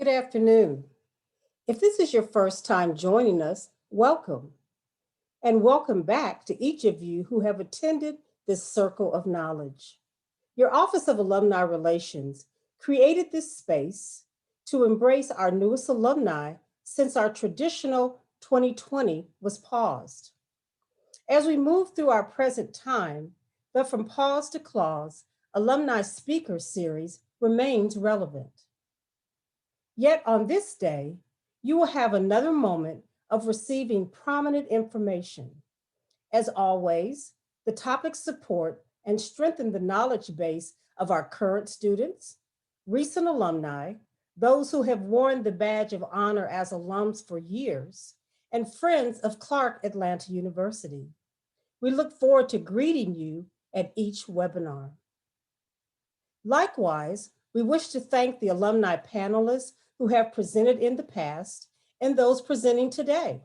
Good afternoon. If this is your first time joining us, welcome. And welcome back to each of you who have attended this circle of knowledge. Your Office of Alumni Relations created this space to embrace our newest alumni since our traditional 2020 was paused. As we move through our present time, the From Pause to Clause Alumni Speaker Series remains relevant. Yet on this day, you will have another moment of receiving prominent information. As always, the topics support and strengthen the knowledge base of our current students, recent alumni, those who have worn the badge of honor as alums for years, and friends of Clark Atlanta University. We look forward to greeting you at each webinar. Likewise, we wish to thank the alumni panelists who have presented in the past and those presenting today.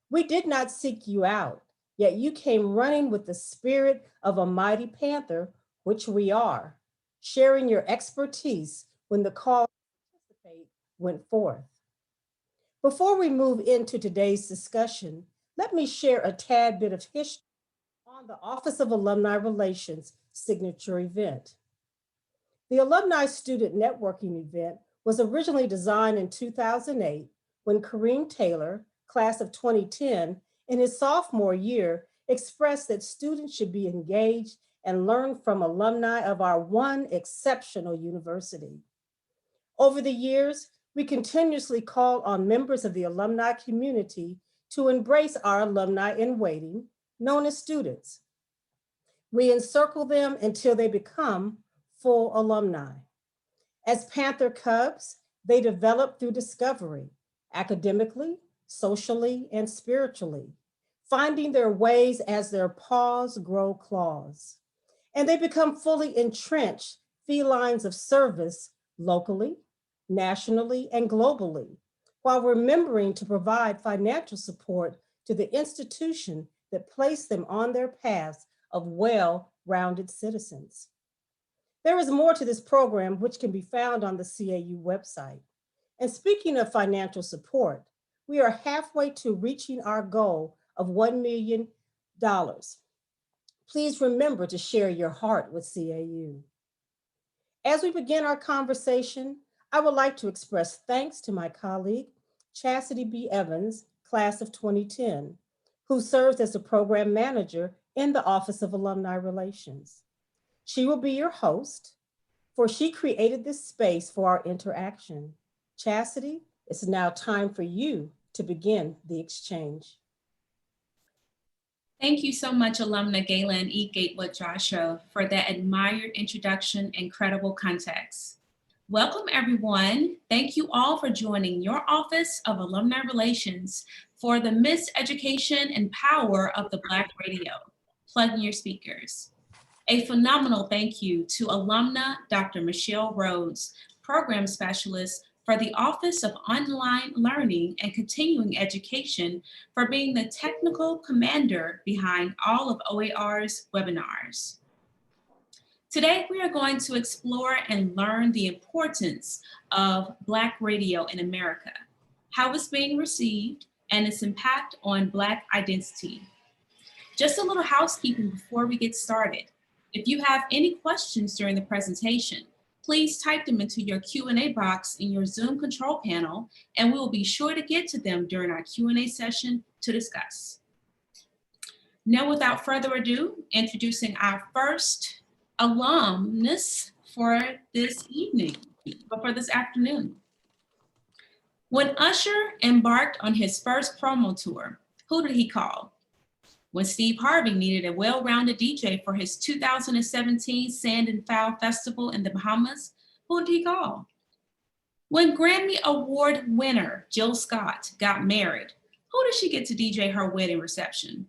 We did not seek you out, yet you came running with the spirit of a mighty panther, which we are, sharing your expertise when the call to participate went forth. Before we move into today's discussion, let me share a tad bit of history on the Office of Alumni Relations signature event. The Alumni Student Networking event was originally designed in 2008 when Kareem Taylor, class of 2010, in his sophomore year, expressed that students should be engaged and learn from alumni of our one exceptional university. Over the years, we continuously call on members of the alumni community to embrace our alumni in waiting, known as students. We encircle them until they become full alumni. As Panther Cubs, they develop through discovery, academically, socially, and spiritually, finding their ways as their paws grow claws. And they become fully entrenched felines of service locally, nationally, and globally, while remembering to provide financial support to the institution that placed them on their paths of well-rounded citizens. There is more to this program which can be found on the CAU website. And speaking of financial support, we are halfway to reaching our goal of $1 million. Please remember to share your heart with CAU. As we begin our conversation, I would like to express thanks to my colleague, Chastity B. Evans, class of 2010, who serves as the program manager in the Office of Alumni Relations. She will be your host, for she created this space for our interaction. Chastity, it's now time for you to begin the exchange. Thank you so much, Alumna Galen E. Gatewood Joshua, for that admired introduction and credible context. Welcome, everyone. Thank you all for joining your Office of Alumni Relations for the Miseducation and Power of the Black Radio. Plug in your speakers. A phenomenal thank you to alumna Dr. Michelle Rhodes, Program Specialist for the Office of Online Learning and Continuing Education, for being the technical commander behind all of OAR's webinars. Today, we are going to explore and learn the importance of Black radio in America, how it's being received, and its impact on Black identity. Just a little housekeeping before we get started. If you have any questions during the presentation, please type them into your Q&A box in your Zoom control panel, and we will be sure to get to them during our Q&A session to discuss. Now, without further ado, introducing our first alumnus for this evening, or for this afternoon. When Usher embarked on his first promo tour, who did he call? When Steve Harvey needed a well-rounded DJ for his 2017 Sand and Fowl Festival in the Bahamas, who did he call? When Grammy Award winner Jill Scott got married, who did she get to DJ her wedding reception?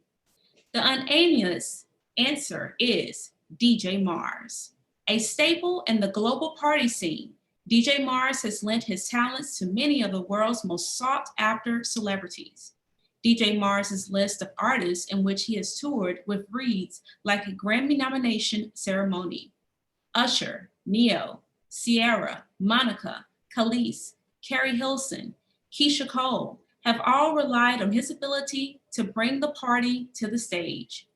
The unambiguous answer is DJ Mars. A staple in the global party scene, DJ Mars has lent his talents to many of the world's most sought-after celebrities. DJ Mars' list of artists in which he has toured with reads like a Grammy nomination ceremony: Usher, Neo, Ciara, Monica, Khalees, Carrie Hilson, Keisha Cole have all relied on his ability to bring the party to the stage.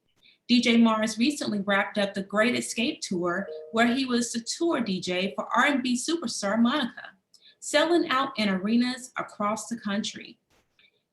DJ Mars recently wrapped up the Great Escape Tour, where he was the tour DJ for R&B superstar Monica, selling out in arenas across the country.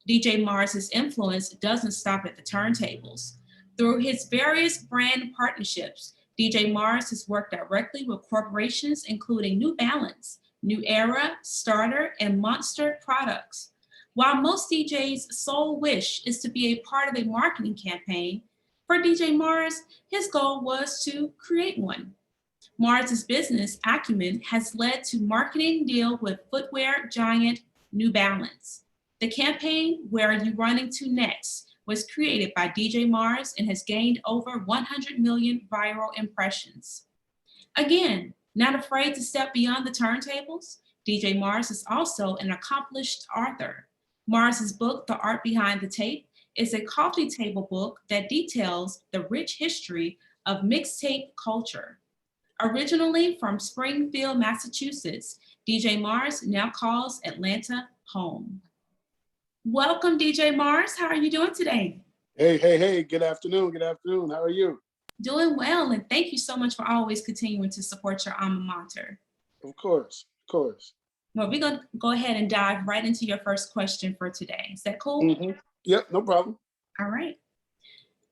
DJ Mars's influence doesn't stop at the turntables. Through his various brand partnerships, DJ Mars has worked directly with corporations including New Balance, New Era, Starter, and Monster products. While most DJs' sole wish is to be a part of a marketing campaign, for DJ Mars, his goal was to create one. Mars's business acumen has led to marketing deal with footwear giant New Balance. The campaign Where Are You Running To Next was created by DJ Mars and has gained over 100 million viral impressions. Again, not afraid to step beyond the turntables, DJ Mars is also an accomplished author. Mars's book, The Art Behind the Tape, is a coffee table book that details the rich history of mixtape culture. Originally from Springfield, Massachusetts, DJ Mars now calls Atlanta home. Welcome, DJ Mars. How are you doing today? Hey. Good afternoon. How are you? Doing well, and thank you so much for always continuing to support your alma mater. Of course. Well, we're going to go ahead and dive right into your first question for today. Is that cool? Mm-hmm. Yep, no problem. All right.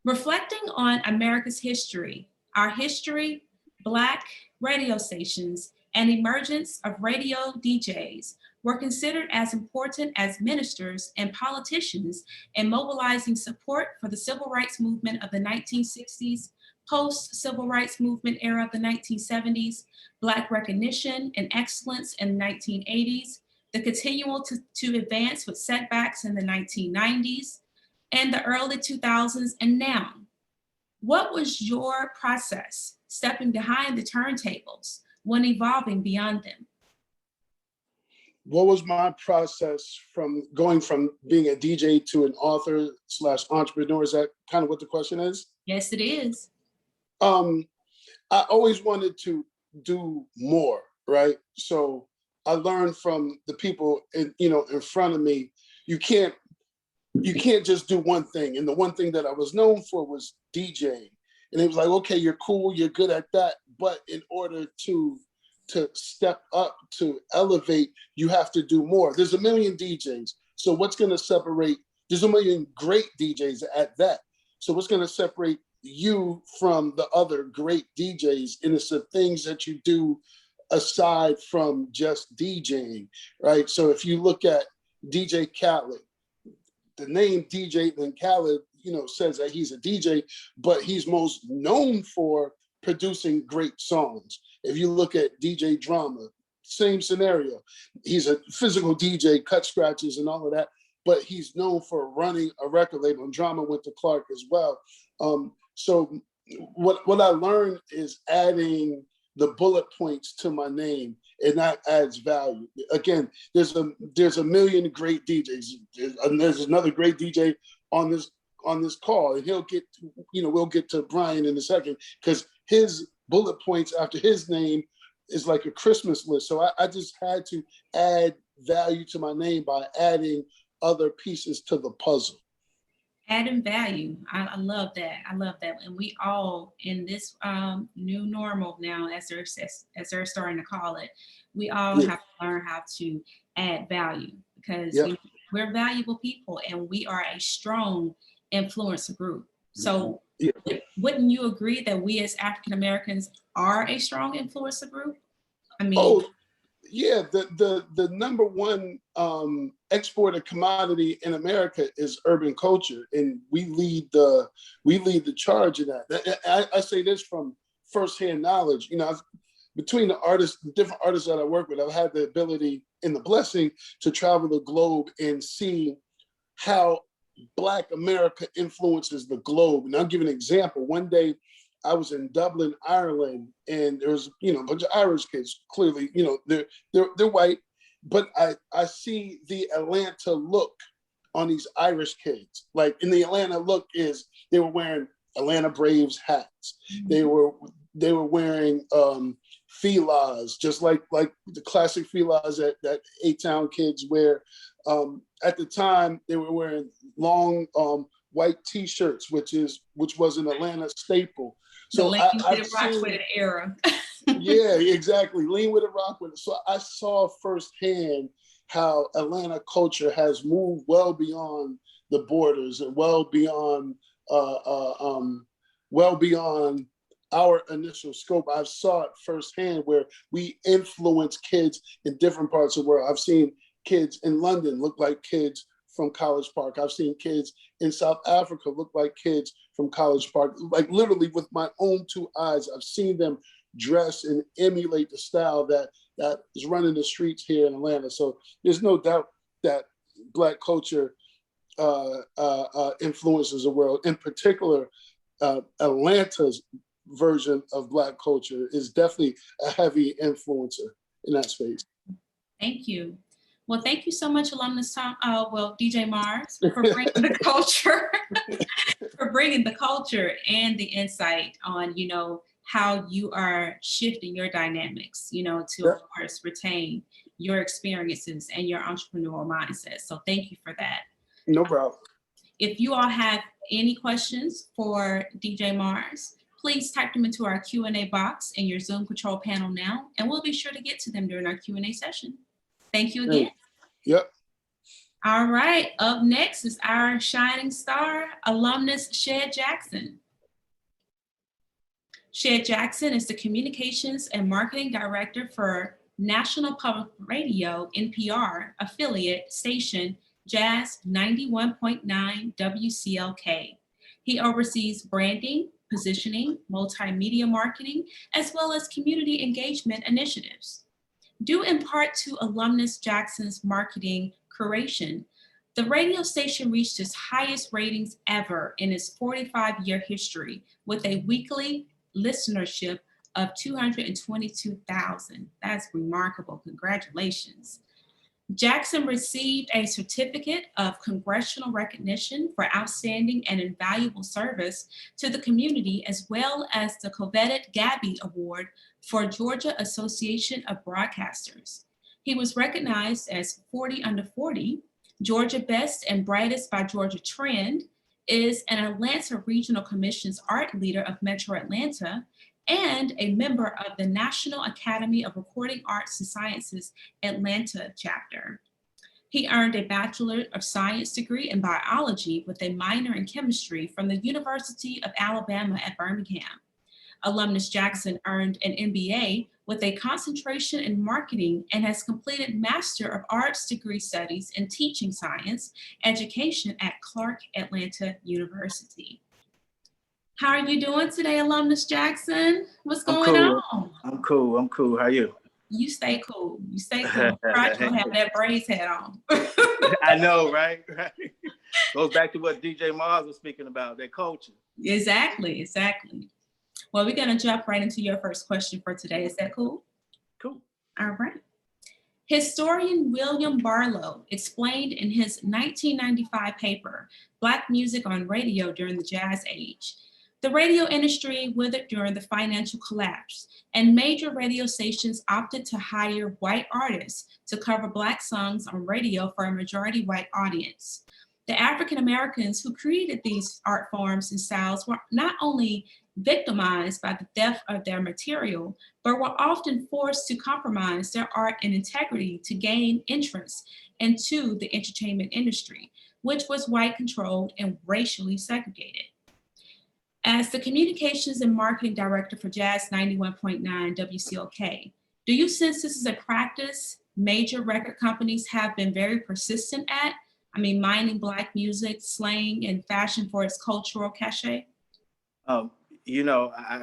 Reflecting on America's history, our history, Black radio stations, and emergence of radio DJs were considered as important as ministers and politicians in mobilizing support for the civil rights movement of the 1960s, post-civil rights movement era of the 1970s, Black recognition and excellence in the 1980s, the continual to advance with setbacks in the 1990s, and the early 2000s, and now. What was your process stepping behind the turntables when evolving beyond them? What was my process from going from being a DJ to an author / entrepreneur? Is that kind of what the question is? Yes, it is. I always wanted to do more, right? So I learned from the people in front of me. You can't just do one thing. And the one thing that I was known for was DJing. And it was like, okay, you're cool, you're good at that. But in order to step up, to elevate, you have to do more. There's a million DJs. So what's going to separate? There's a million great DJs at that. So what's going to separate you from the other great DJs? And it's the things that you do aside from just DJing, right? So if you look at DJ Khaled, the name DJ and Khaled, says that he's a DJ, but he's most known for producing great songs. If you look at DJ Drama, same scenario. He's a physical DJ, cut scratches and all of that, but he's known for running a record label, and Drama went to Clark as well. So what I learned is adding the bullet points to my name, and that adds value. Again, there's a million great DJs, and there's another great DJ on this call, and we'll get to Brian in a second, because his bullet points after his name is like a Christmas list. So I just had to add value to my name by adding other pieces to the puzzle. Adding value. I love that. And we all in this new normal now, as they're starting to call it, we all have to learn how to add value, because we're valuable people and we are a strong influencer group. So wouldn't you agree that we as African Americans are a strong influencer group? I mean, the number one exported commodity in America is urban culture, and we lead the charge in that. I say this from firsthand knowledge. Between the different artists that I work with, I've had the ability and the blessing to travel the globe and see how Black America influences the globe. And I'll give an example. One day I was in Dublin, Ireland, and there was, a bunch of Irish kids. Clearly, they're white, but I see the Atlanta look on these Irish kids. Like, in the Atlanta look is they were wearing Atlanta Braves hats. They were wearing filas, just like the classic filas that A-Town kids wear. At the time, they were wearing long white T-shirts, which was an Atlanta staple. So the I've rock seen, with an era. yeah, exactly. Lean with it, rock with it. So I saw firsthand how Atlanta culture has moved well beyond the borders and well beyond our initial scope. I saw it firsthand where we influence kids in different parts of the world. I've seen kids in London look like kids from College Park. I've seen kids in South Africa look like kids from College Park. Like literally with my own two eyes, I've seen them dress and emulate the style that is running the streets here in Atlanta. So there's no doubt that Black culture influences the world. In particular, Atlanta's version of Black culture is definitely a heavy influencer in that space. Thank you. Well, thank you so much, Alumnus DJ Mars, for bringing the culture, and the insight on, how you are shifting your dynamics, to, of course, retain your experiences and your entrepreneurial mindset. So thank you for that. No problem. If you all have any questions for DJ Mars, please type them into our Q&A box in your Zoom control panel now, and we'll be sure to get to them during our Q&A session. Thank you again. Yep. All right, up next is our shining star, alumnus Shed Jackson. Shed Jackson is the Communications and Marketing Director for National Public Radio NPR affiliate station Jazz 91.9 WCLK. He oversees branding, positioning, multimedia marketing, as well as community engagement initiatives. Due in part to alumnus Jackson's marketing curation, the radio station reached its highest ratings ever in its 45-year history with a weekly listenership of 222,000. That's remarkable. Congratulations. Jackson received a certificate of congressional recognition for outstanding and invaluable service to the community, as well as the coveted Gabby Award for Georgia Association of Broadcasters. He was recognized as 40 Under 40, Georgia Best and Brightest by Georgia Trend, is an Atlanta Regional Commission's art leader of Metro Atlanta, and a member of the National Academy of Recording Arts and Sciences Atlanta chapter. He earned a Bachelor of Science degree in biology with a minor in chemistry from the University of Alabama at Birmingham. Alumnus Jackson earned an MBA with a concentration in marketing and has completed Master of Arts degree studies in teaching science education at Clark Atlanta University. How are you doing today, Alumnus Jackson? What's going on? I'm cool. How are you? You stay cool. Right, you'll have that braids hat on. I know, right? Goes back to what DJ Mars was speaking about, that culture. Exactly. Well, we're going to jump right into your first question for today. Is that cool? Cool. All right. Historian William Barlow explained in his 1995 paper, Black Music on Radio During the Jazz Age, the radio industry withered during the financial collapse, and major radio stations opted to hire white artists to cover Black songs on radio for a majority white audience. The African Americans who created these art forms and styles were not only victimized by the theft of their material, but were often forced to compromise their art and integrity to gain entrance into the entertainment industry, which was white controlled and racially segregated. As the Communications and Marketing Director for Jazz 91.9 WCLK, do you sense this is a practice major record companies have been very persistent at? I mean, mining Black music, slang, and fashion for its cultural cachet? I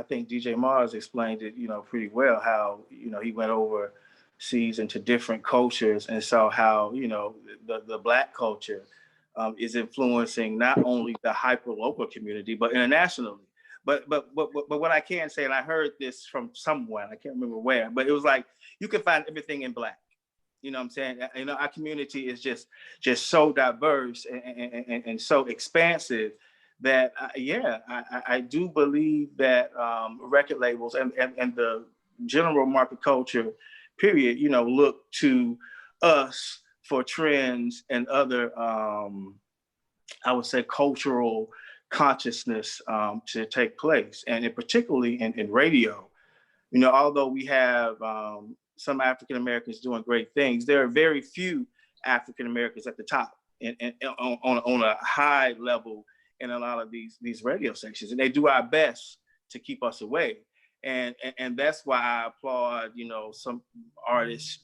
think DJ Mars explained it, pretty well, how, he went overseas into different cultures and saw how, the Black culture is influencing not only the hyper-local community, but internationally. But what I can say, and I heard this from someone, I can't remember where, but it was like, you can find everything in Black. You know what I'm saying? Our community is just so diverse and so expansive that, I do believe that record labels and general market culture, period, you know, look to us for trends and other, I would say, cultural consciousness to take place. And particularly in radio, you know, although we have some African Americans doing great things, there are very few African Americans at the top and on a high level in a lot of these radio stations, and they do our best to keep us away. And that's why I applaud, you know, some artists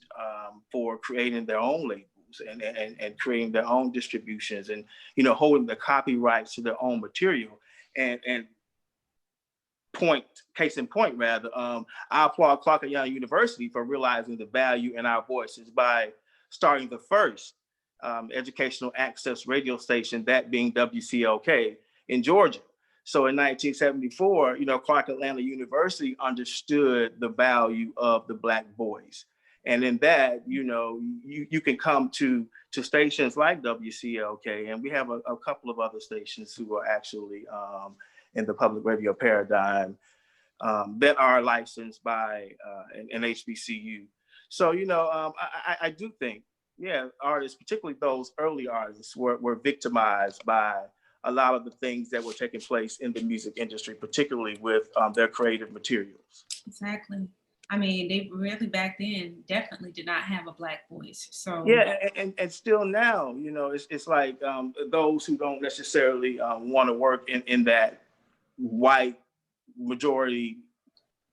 for creating their own labels and creating their own distributions, and, you know, holding the copyrights to their own material. And case in point, rather, I applaud Clark Young University for realizing the value in our voices by starting the first educational access radio station, that being WCLK in Georgia. So in 1974, you know, Clark Atlanta University understood the value of the Black voice. And in that, you know, you can come to stations like WCLK, and we have a couple of other stations who are actually in the public radio paradigm that are licensed by an HBCU. So, you know, I do think, yeah, artists, particularly those early artists, were victimized by a lot of the things that were taking place in the music industry, particularly with their creative materials. Exactly. I mean, they really back then definitely did not have a Black voice. So yeah, and still now, you know, it's like those who don't necessarily want to work in that white majority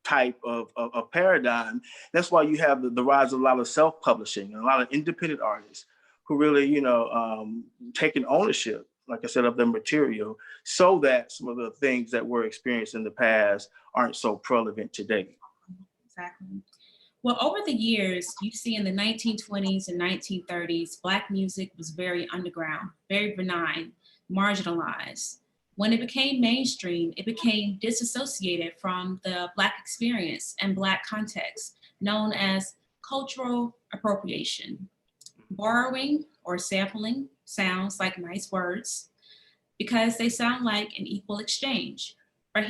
type of paradigm. That's why you have the rise of a lot of self-publishing and a lot of independent artists who really, you know, taking ownership, like I said, of their material, so that some of the things that were experienced in the past aren't so prevalent today. exactly. Well, over the years, you see in the 1920s and 1930s, Black music was very underground, very benign, marginalized. When it became mainstream, it became disassociated from the Black experience and Black context, known as cultural appropriation. Borrowing or sampling sounds like nice words because they sound like an equal exchange. But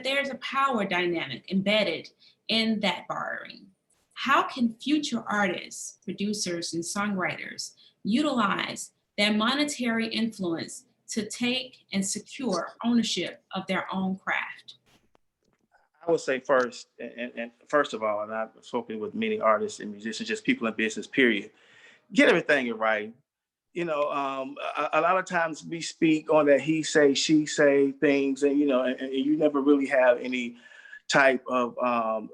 there's a power dynamic embedded in that borrowing. How can future artists, producers, and songwriters utilize their monetary influence to take and secure ownership of their own craft? I would say first, and first of all, and I've spoken with many artists and musicians, just people in business, period, get everything in writing. You know, a lot of times we speak on that he say, she say things, and, you know, and you never really have any type of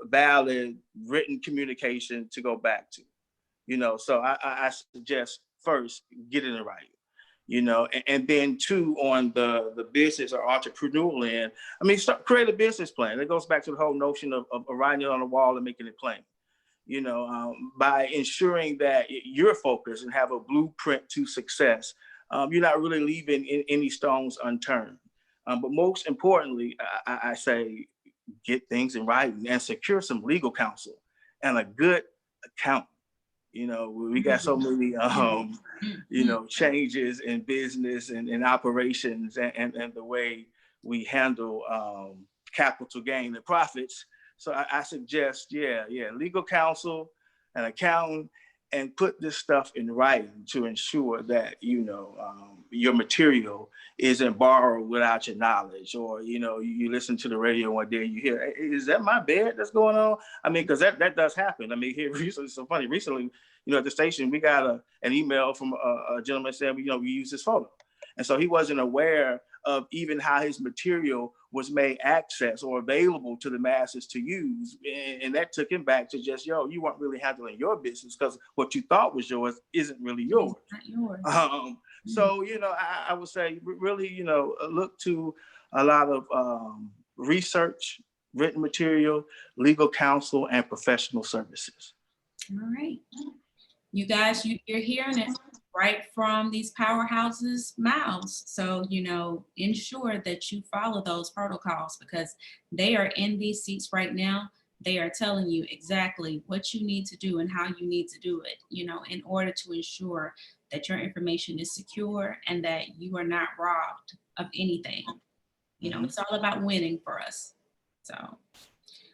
valid written communication to go back to, you know. So I suggest first, get it in writing, you know, and then two, on the business or entrepreneurial end, I mean, create a business plan. It goes back to the whole notion of writing it on the wall and making it plain, you know, by ensuring that you're focused and have a blueprint to success. You're not really leaving any stones unturned. But most importantly, I say, get things in writing and secure some legal counsel and a good accountant. You know, we got so many, you know, changes in business and operations and the way we handle capital gain and profits. So I suggest, legal counsel, an accountant, and put this stuff in writing to ensure that, you know, your material isn't borrowed without your knowledge, or, you know, you listen to the radio one day and you hear, hey, is that my bed that's going on? I mean, because that does happen. I mean, here recently, it's so funny. Recently, you know, at the station, we got an email from a gentleman saying, you know, we use this photo. And so he wasn't aware of even how his material was made access or available to the masses to use. And that took him back to just, you weren't really handling your business, because what you thought was yours isn't really yours. It's not yours. So, you know, I would say really, you know, look to a lot of research, written material, legal counsel, and professional services. All right. You guys, you're hearing it right from these powerhouses' mouths. So, you know, ensure that you follow those protocols, because they are in these seats right now. They are telling you exactly what you need to do and how you need to do it, you know, in order to ensure that your information is secure and that you are not robbed of anything. You know, it's all about winning for us. So,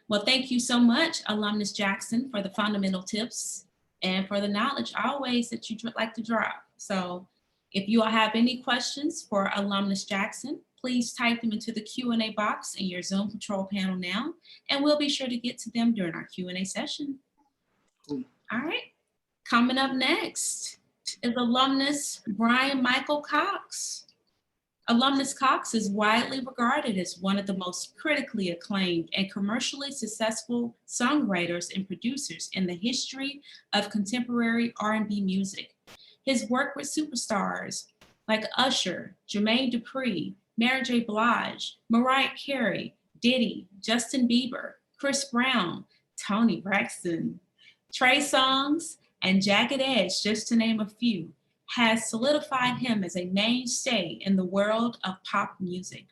Well, thank you so much, Alumnus Jackson, for the fundamental tips and for the knowledge always that you like to drop. So if you all have any questions for Alumnus Jackson, please type them into the Q&A box in your Zoom control panel now, and we'll be sure to get to them during our Q&A session. Cool. All right, coming up next is Alumnus Bryan-Michael Cox. Alumnus Cox is widely regarded as one of the most critically acclaimed and commercially successful songwriters and producers in the history of contemporary R&B music. His work with superstars like Usher, Jermaine Dupri, Mary J. Blige, Mariah Carey, Diddy, Justin Bieber, Chris Brown, Toni Braxton, Trey Songz, and Jagged Edge, just to name a few, has solidified him as a mainstay in the world of pop music.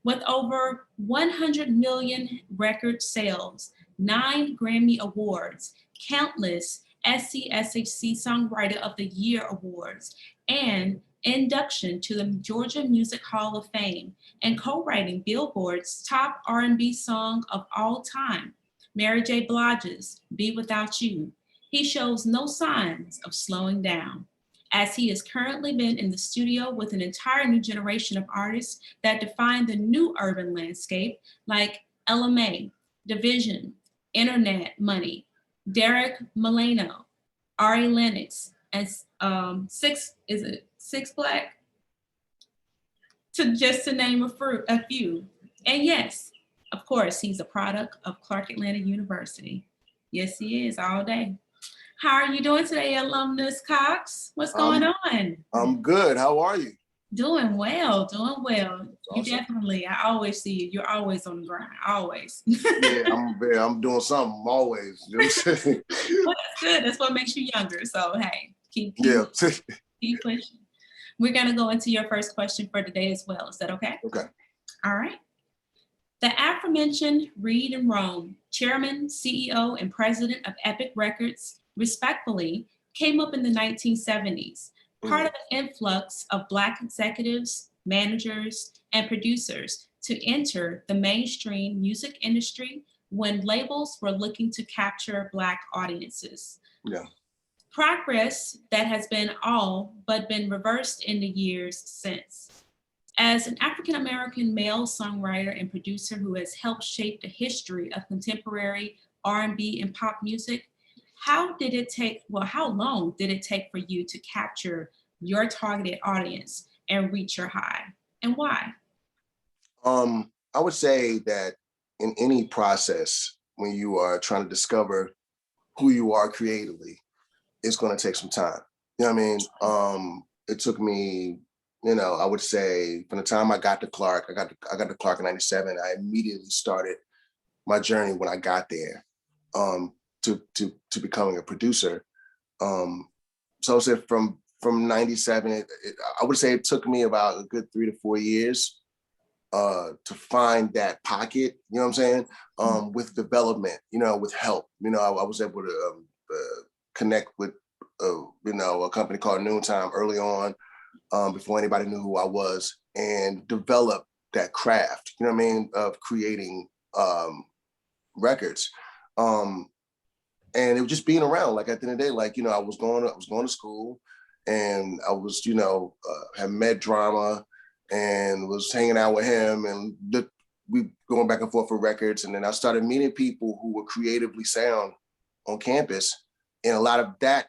With over 100 million record sales, 9 Grammy Awards, countless SCSHC Songwriter of the Year awards, and induction to the Georgia Music Hall of Fame, and co-writing Billboard's top R&B song of all time, Mary J. Blige's Be Without You, he shows no signs of slowing down, as he has currently been in the studio with an entire new generation of artists that define the new urban landscape, like LMA, Division, Internet Money, Derek Milano, Ari Lennox, and Six Black, to name a few. And yes, of course, he's a product of Clark Atlanta University. Yes, he is, all day. How are you doing today, Alumnus Cox? What's going on? I'm good. How are you? Doing well, doing well. You Awesome. definitely, I always see you. You're always on the grind, always. Yeah, I'm doing something always. You know what I'm saying? Well, that's good. That's what makes you younger. So, hey, keep pushing. We're going to go into your first question for today as well. Is that okay? Okay. All right. The aforementioned Reed and Rome, chairman, CEO, and president of Epic Records, respectfully, came up in the 1970s, part of an influx of Black executives, managers, and producers to enter the mainstream music industry when labels were looking to capture Black audiences. Yeah. Progress that has been all but been reversed in the years since. As an African-American male songwriter and producer who has helped shape the history of contemporary R&B and pop music, how long did it take for you to capture your targeted audience and reach your high, and why? I would say that in any process, when you are trying to discover who you are creatively, it's going to take some time. You know what I mean? It took me, I would say from the time I got to Clark, I got to Clark in '97. I immediately started my journey when I got there to becoming a producer. So I said from '97, I would say it took me about a good 3 to 4 years to find that pocket. You know what I'm saying? With development, with help. I was able to connect with a company called Noontime early on, before anybody knew who I was, and develop that craft, of creating records. And it was just being around, like at the end of the day, I was going to school, and I was, had met Drama and was hanging out with him, and we going back and forth for records. And then I started meeting people who were creatively sound on campus. And a lot of that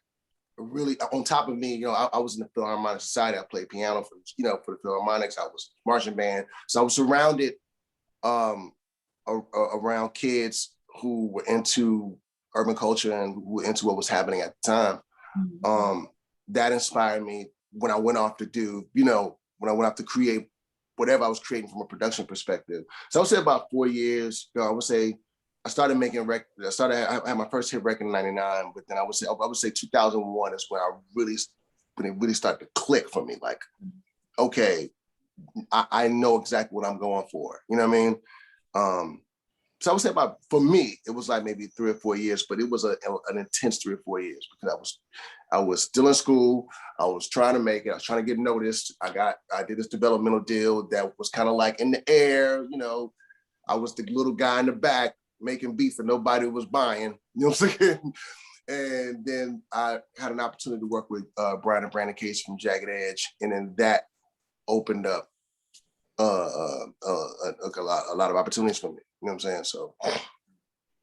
really, on top of me, I was in the Philharmonic Society. I played piano for the Philharmonics. I was marching band. So I was surrounded around kids who were into urban culture and who were into what was happening at the time. Mm-hmm. That inspired me when I went off to do, when I went off to create whatever I was creating from a production perspective. So I would say about 4 years, I would say I started making records. I had my first hit record in '99, but then I would say 2001 is when it really started to click for me. Like, okay, I know exactly what I'm going for. You know what I mean? So I would say for me, it was like maybe 3 or 4 years, but it was an intense 3 or 4 years because I was still in school. I was trying to make it. I was trying to get noticed. I did this developmental deal that was kind of like in the air. I was the little guy in the back making beats that nobody was buying. You know what I'm saying? And then I had an opportunity to work with Brian and Brandon Case from Jagged Edge, and then that opened up a lot of opportunities for me. You know what I'm saying? So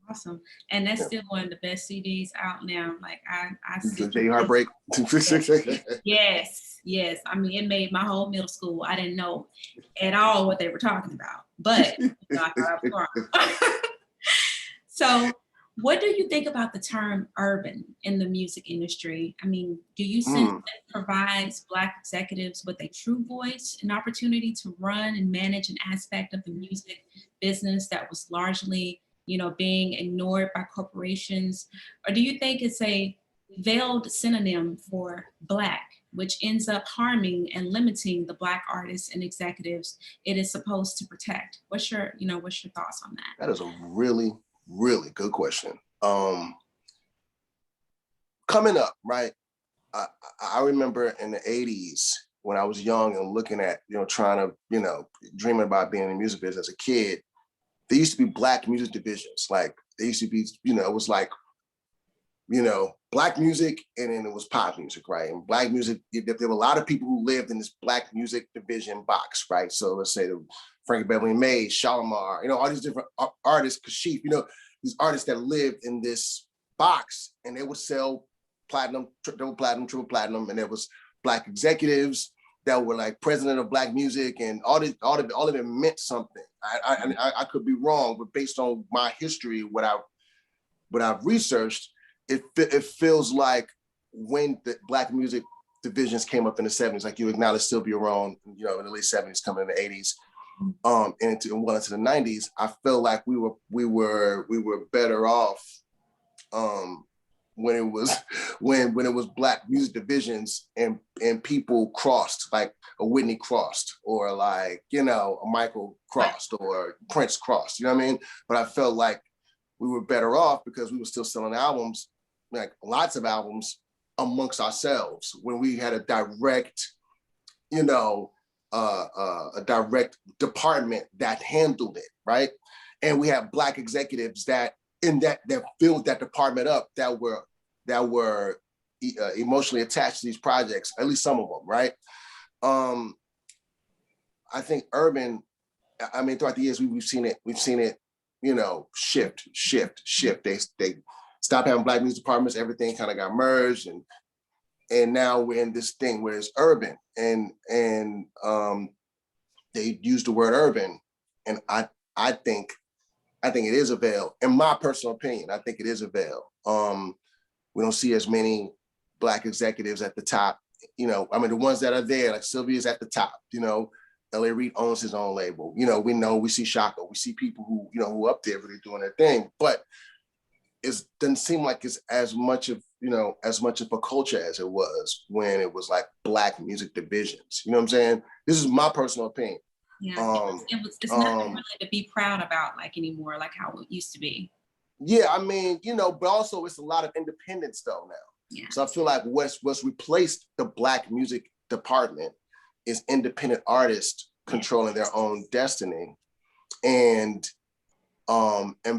awesome. And that's still one of the best CDs out now. Like I see Day Heartbreak. Yes. I mean, it made my whole middle school. I didn't know at all what they were talking about, but I thought I was wrong. So what do you think about the term urban in the music industry? I mean, do you sense that it provides Black executives with a true voice, an opportunity to run and manage an aspect of the music business that was largely, being ignored by corporations? Or do you think it's a veiled synonym for Black, which ends up harming and limiting the Black artists and executives it is supposed to protect? What's your thoughts on that? That is a really, really good question. Coming up, right? I remember in the 80s when I was young and looking at, trying to, dreaming about being in the music business as a kid, there used to be Black music divisions. Like there used to be, it was like, Black music, and then it was pop music, right? And Black music, there were a lot of people who lived in this Black music division box, right? So let's say the Frankie Beverly and Mays, Shalimar, all these different artists, Kashif, these artists that lived in this box, and they would sell platinum, double platinum, triple platinum, and there was Black executives that were like president of Black music, and all of it meant something. I could be wrong, but based on my history, what I've researched, it feels like when the Black music divisions came up in the 70s, like you acknowledge Sylvia Rone, in the late 70s, coming in the 80s, and into the 90s, I feel like we were better off when it was Black music divisions and people crossed, like a Whitney crossed, or like a Michael crossed, or Prince crossed. You know what I mean? But I felt like we were better off because we were still selling albums, like lots of albums, amongst ourselves, when we had a direct, a direct department that handled it, right? And we have Black executives that filled that department up, that were emotionally attached to these projects, at least some of them, right? I think urban, throughout the years we've seen it, shift. They stopped having Black music departments, everything kind of got merged, and now we're in this thing where it's urban, and they use the word urban, and I think it is a veil. In my personal opinion, I think it is a veil. We don't see as many Black executives at the top. The ones that are there, like Sylvia's at the top. L.A. Reid owns his own label. We see Chaka, we see people who up there really doing their thing, but it doesn't seem like it's as much of a culture as it was when it was like Black music divisions. You know what I'm saying? This is my personal opinion. Yeah, it's nothing really to be proud about like anymore, like how it used to be. Yeah, but also it's a lot of independence though now. Yeah. So I feel like what's replaced the Black music department is independent artists controlling their own destiny and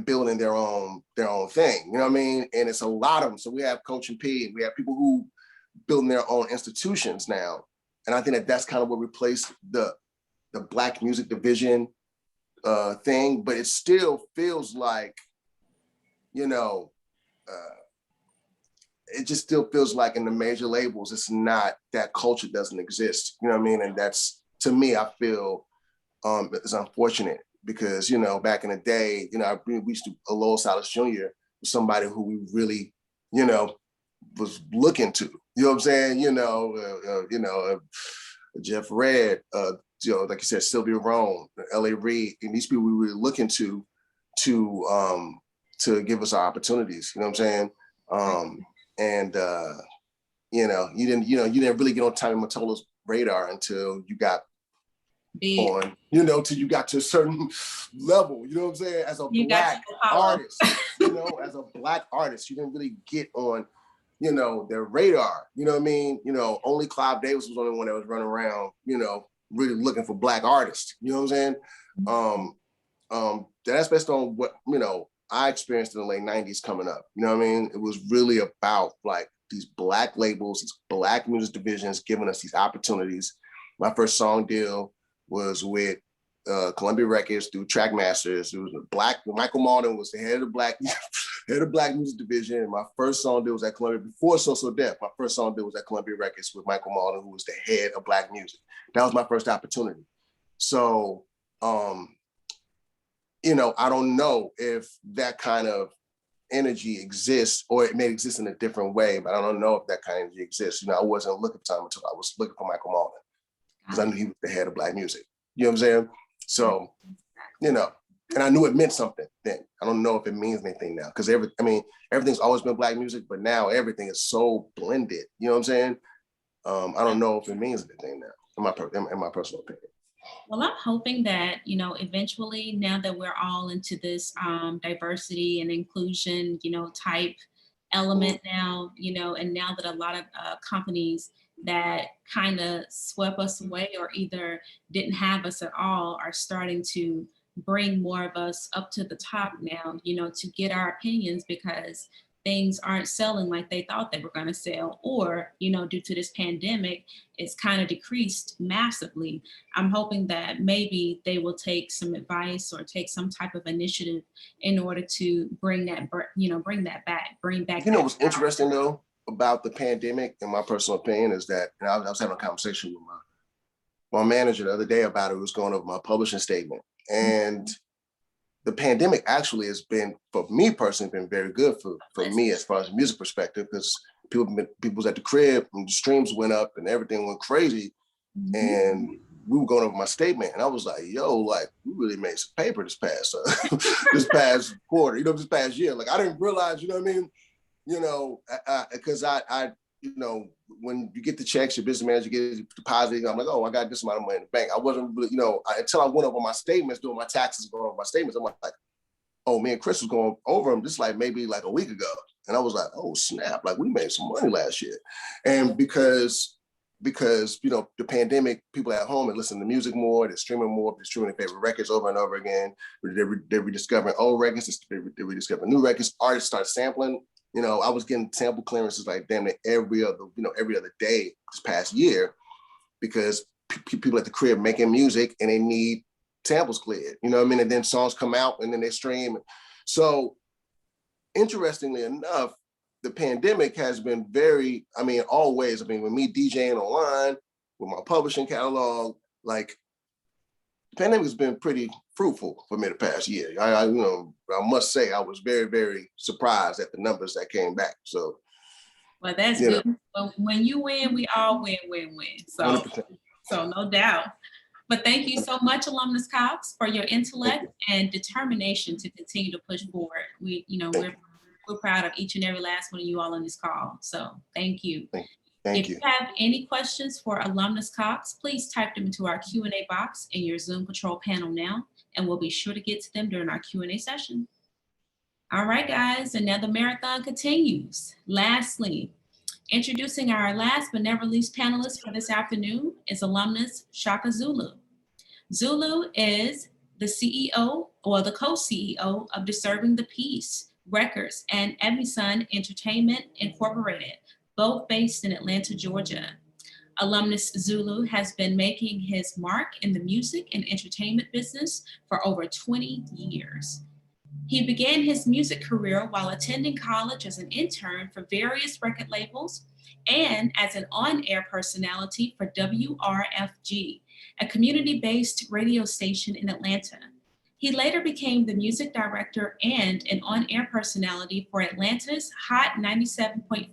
building their own thing. You know what I mean? And it's a lot of them. So we have Coach and P, and we have people who building their own institutions now. And I think that's kind of what replaced the Black music division thing, but it still feels like, it just still feels like in the major labels, it's not, that culture doesn't exist. You know what I mean? And that's, to me, I feel it's unfortunate because, back in the day, we used to, Aloy Silas Jr. was somebody who we really, was looking to, you know what I'm saying? Jeff Redd, like you said, Sylvia Rone, L.A. Reid, and these people we were looking to give us our opportunities. You know what I'm saying? You didn't really get on Tommy Mottola's radar until you got on, till you got to a certain level. You know what I'm saying? As a Black artist, as a Black artist, you didn't really get on, their radar. You know what I mean? Only Clive Davis was the only one that was running around, really looking for Black artists. You know what I'm saying? That's based on what, I experienced in the late 90s coming up. You know what I mean? It was really about like these Black labels, these Black music divisions giving us these opportunities. My first song deal was with Columbia Records through Trackmasters. It was a Black, Michael Malden was the head of the Black, head of Black music division. And my first song deal was at Columbia, before So Deaf, my first song deal was at Columbia Records with Michael Malden, who was the head of Black music. That was my first opportunity. So, you know, I don't know if that kind of energy exists, or it may exist in a different way, but I don't know if that kind of energy exists. You know, I wasn't looking for time until I was looking for Michael Malden, because I knew he was the head of Black music. You know what I'm saying? So, you know, and I knew it meant something then. I don't know if it means anything now, because everything's always been Black music, but now everything is so blended. You know what I'm saying? I don't know if it means anything now, in my personal opinion. Well, I'm hoping that, you know, eventually, now that we're all into this diversity and inclusion, you know, type element now, you know, and now that a lot of companies that kind of swept us away or either didn't have us at all are starting to bring more of us up to the top now, you know, to get our opinions, because things aren't selling like they thought they were going to sell, or, you know, due to this pandemic, it's kind of decreased massively. I'm hoping that maybe they will take some advice or take some type of initiative in order to bring that, you know, bring back. You know what's interesting though about the pandemic, in my personal opinion, is that, and I was having a conversation with my manager the other day about it. It was going over my publishing statement, and the pandemic actually has been, for me personally, been very good for me as far as a music perspective, because people was at the crib and the streams went up and everything went crazy. And we were going over my statement, and I was like, yo, like, we really made some paper this past this past quarter, you know, this past year. Like, I didn't realize, you know what I mean? You know, because I you know, when you get the checks, your business manager gets deposited, I'm like, oh, I got this amount of money in the bank. I wasn't really, you know, until I went over my statements, doing my taxes, going over my statements, I'm like, oh, me and Chris was going over them just like maybe like a week ago. And I was like, oh, snap, like we made some money last year. And because, you know, the pandemic, people at home are listening to music more, they're streaming more, they're streaming their favorite records over and over again. They're rediscovering old records, they're rediscovering new records, artists start sampling. You know, I was getting sample clearances like damn it every other day this past year, because people at the crib making music and they need samples cleared, you know what I mean? And then songs come out and then they stream. So interestingly enough, the pandemic has been very, I mean, always, I mean, with me DJing online, with my publishing catalog, like, the pandemic has been pretty fruitful for me the past year. I you know, I must say I was very, very surprised at the numbers that came back. So, well, that's good. When you win, we all win. So, 100%. So no doubt. But thank you so much, Alumnus Cox, for your intellect and determination to continue to push forward. We, you know, we're proud of each and every last one of you all on this call. So thank you. If you have any questions for Alumnus Cox, please type them into our Q&A box in your Zoom control panel now, and we'll be sure to get to them during our Q&A session. All right, guys, and now the marathon continues. Lastly, introducing our last but never least panelist for this afternoon is alumnus Chaka Zulu. Zulu is the CEO, or the co-CEO of Disturbing the Peace Records and Edmison Entertainment Incorporated, both based in Atlanta, Georgia. Alumnus Zulu has been making his mark in the music and entertainment business for over 20 years. He began his music career while attending college as an intern for various record labels and as an on-air personality for WRFG, a community-based radio station in Atlanta. He later became the music director and an on-air personality for Atlanta's Hot 97.5,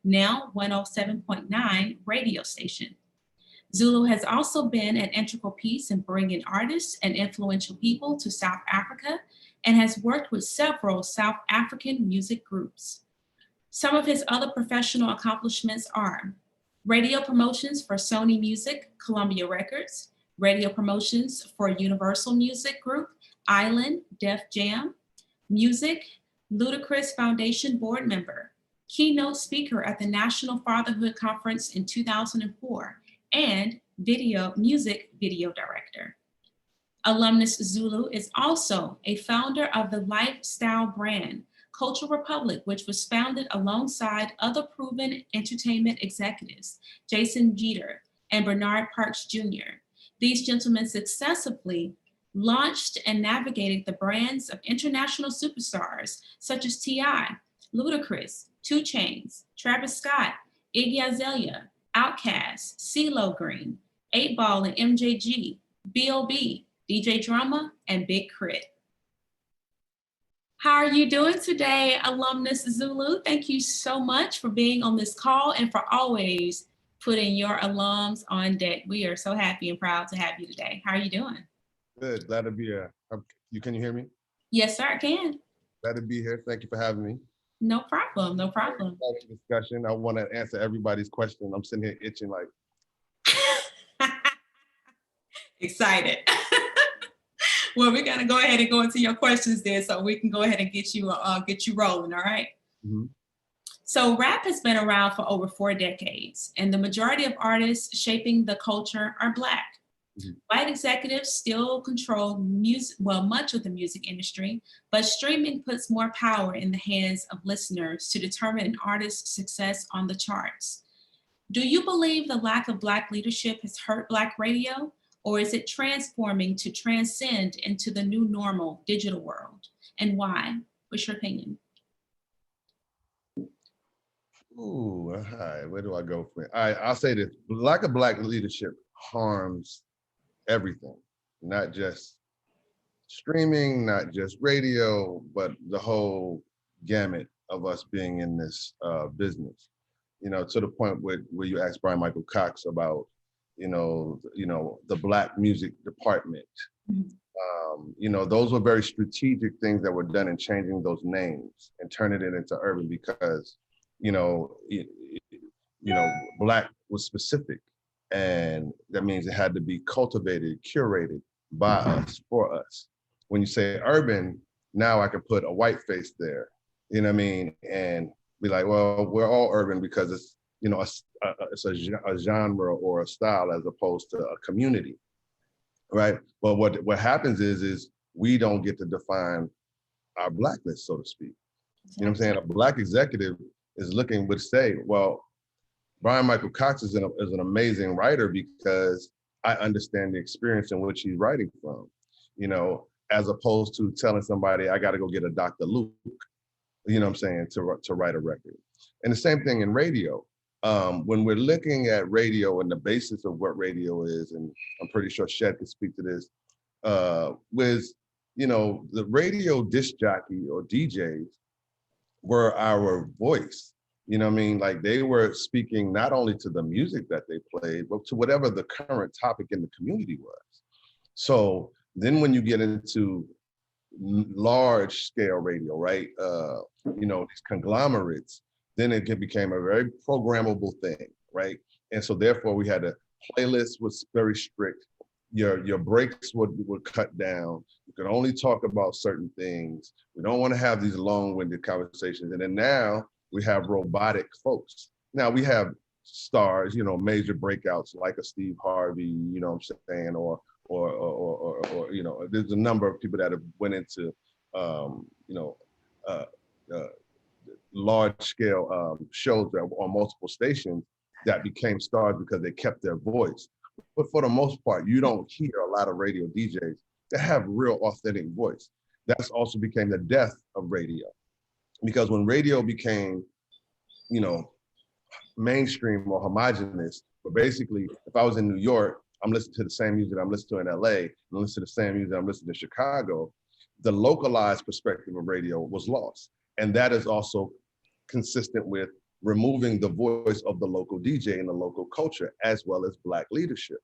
now 107.9 radio station. Zulu has also been an integral piece in bringing artists and influential people to South Africa and has worked with several South African music groups. Some of his other professional accomplishments are radio promotions for Sony Music, Columbia Records, radio promotions for Universal Music Group, Island, Def Jam, music, Ludacris Foundation board member, keynote speaker at the National Fatherhood Conference in 2004, and music video director. Alumnus Zulu is also a founder of the lifestyle brand Cultural Republic, which was founded alongside other proven entertainment executives, Jason Jeter and Bernard Parks Jr. These gentlemen successfully launched and navigated the brands of international superstars such as T.I., Ludacris, 2 Chainz, Travis Scott, Iggy Azalea, Outkast, CeeLo Green, 8 Ball and MJG, B.O.B., DJ Drama, and Big Crit. How are you doing today, Alumnus Zulu? Thank you so much for being on this call and for always putting your alums on deck. We are so happy and proud to have you today. How are you doing? Good, glad to be here. Can you hear me? Yes, sir, I can. Glad to be here. Thank you for having me. No problem, no problem. Discussion. I want to answer everybody's question. I'm sitting here itching like. Excited. Well, we're gonna go ahead and go into your questions then, so we can go ahead and get you rolling. All right. Mm-hmm. So rap has been around for over 4 decades, and the majority of artists shaping the culture are Black. Mm-hmm. White executives still control music, well, much of the music industry, but streaming puts more power in the hands of listeners to determine an artist's success on the charts. Do you believe the lack of Black leadership has hurt Black radio, or is it transforming to transcend into the new normal digital world? And why? What's your opinion? Ooh, all right, where do I go from it? All right, I'll say this. Lack of Black leadership harms everything, not just streaming, not just radio, but the whole gamut of us being in this business. You know, to the point where you asked Bryan-Michael Cox about, you know, the Black music department. Mm-hmm. You know, those were very strategic things that were done in changing those names and turning it into urban because, you know, Black was specific. And that means it had to be cultivated, curated by us, for us. When you say urban, now I can put a white face there, you know what I mean? And be like, well, we're all urban because it's, you know, it's a genre or a style as opposed to a community, right? But what happens is we don't get to define our Blackness, so to speak. You know what I'm saying? A Black executive would say, well, Bryan-Michael Cox is an amazing writer because I understand the experience in which he's writing from, you know, as opposed to telling somebody, I got to go get a Dr. Luke, you know what I'm saying, to write a record. And the same thing in radio. When we're looking at radio and the basis of what radio is, and I'm pretty sure Shed could speak to this, was, you know, the radio disc jockey or DJs were our voice. You know what I mean? Like they were speaking not only to the music that they played, but to whatever the current topic in the community was. So then when you get into large scale radio, right? You know, these conglomerates, then it became a very programmable thing, right? And so therefore we had a playlist was very strict. Your breaks would cut down. You could only talk about certain things. We don't want to have these long-winded conversations. And then now we have robotic folks. Now we have stars, you know, major breakouts like a Steve Harvey, you know what I'm saying, or you know, there's a number of people that have went into, large scale shows that on multiple stations that became stars because they kept their voice. But for the most part, you don't hear a lot of radio DJs that have real authentic voice. That's also became the death of radio. Because when radio became, you know, mainstream or homogenous, but basically, if I was in New York, I'm listening to the same music I'm listening to in LA, and I'm listening to the same music I'm listening to in Chicago, the localized perspective of radio was lost. And that is also consistent with removing the voice of the local DJ and the local culture, as well as Black leadership.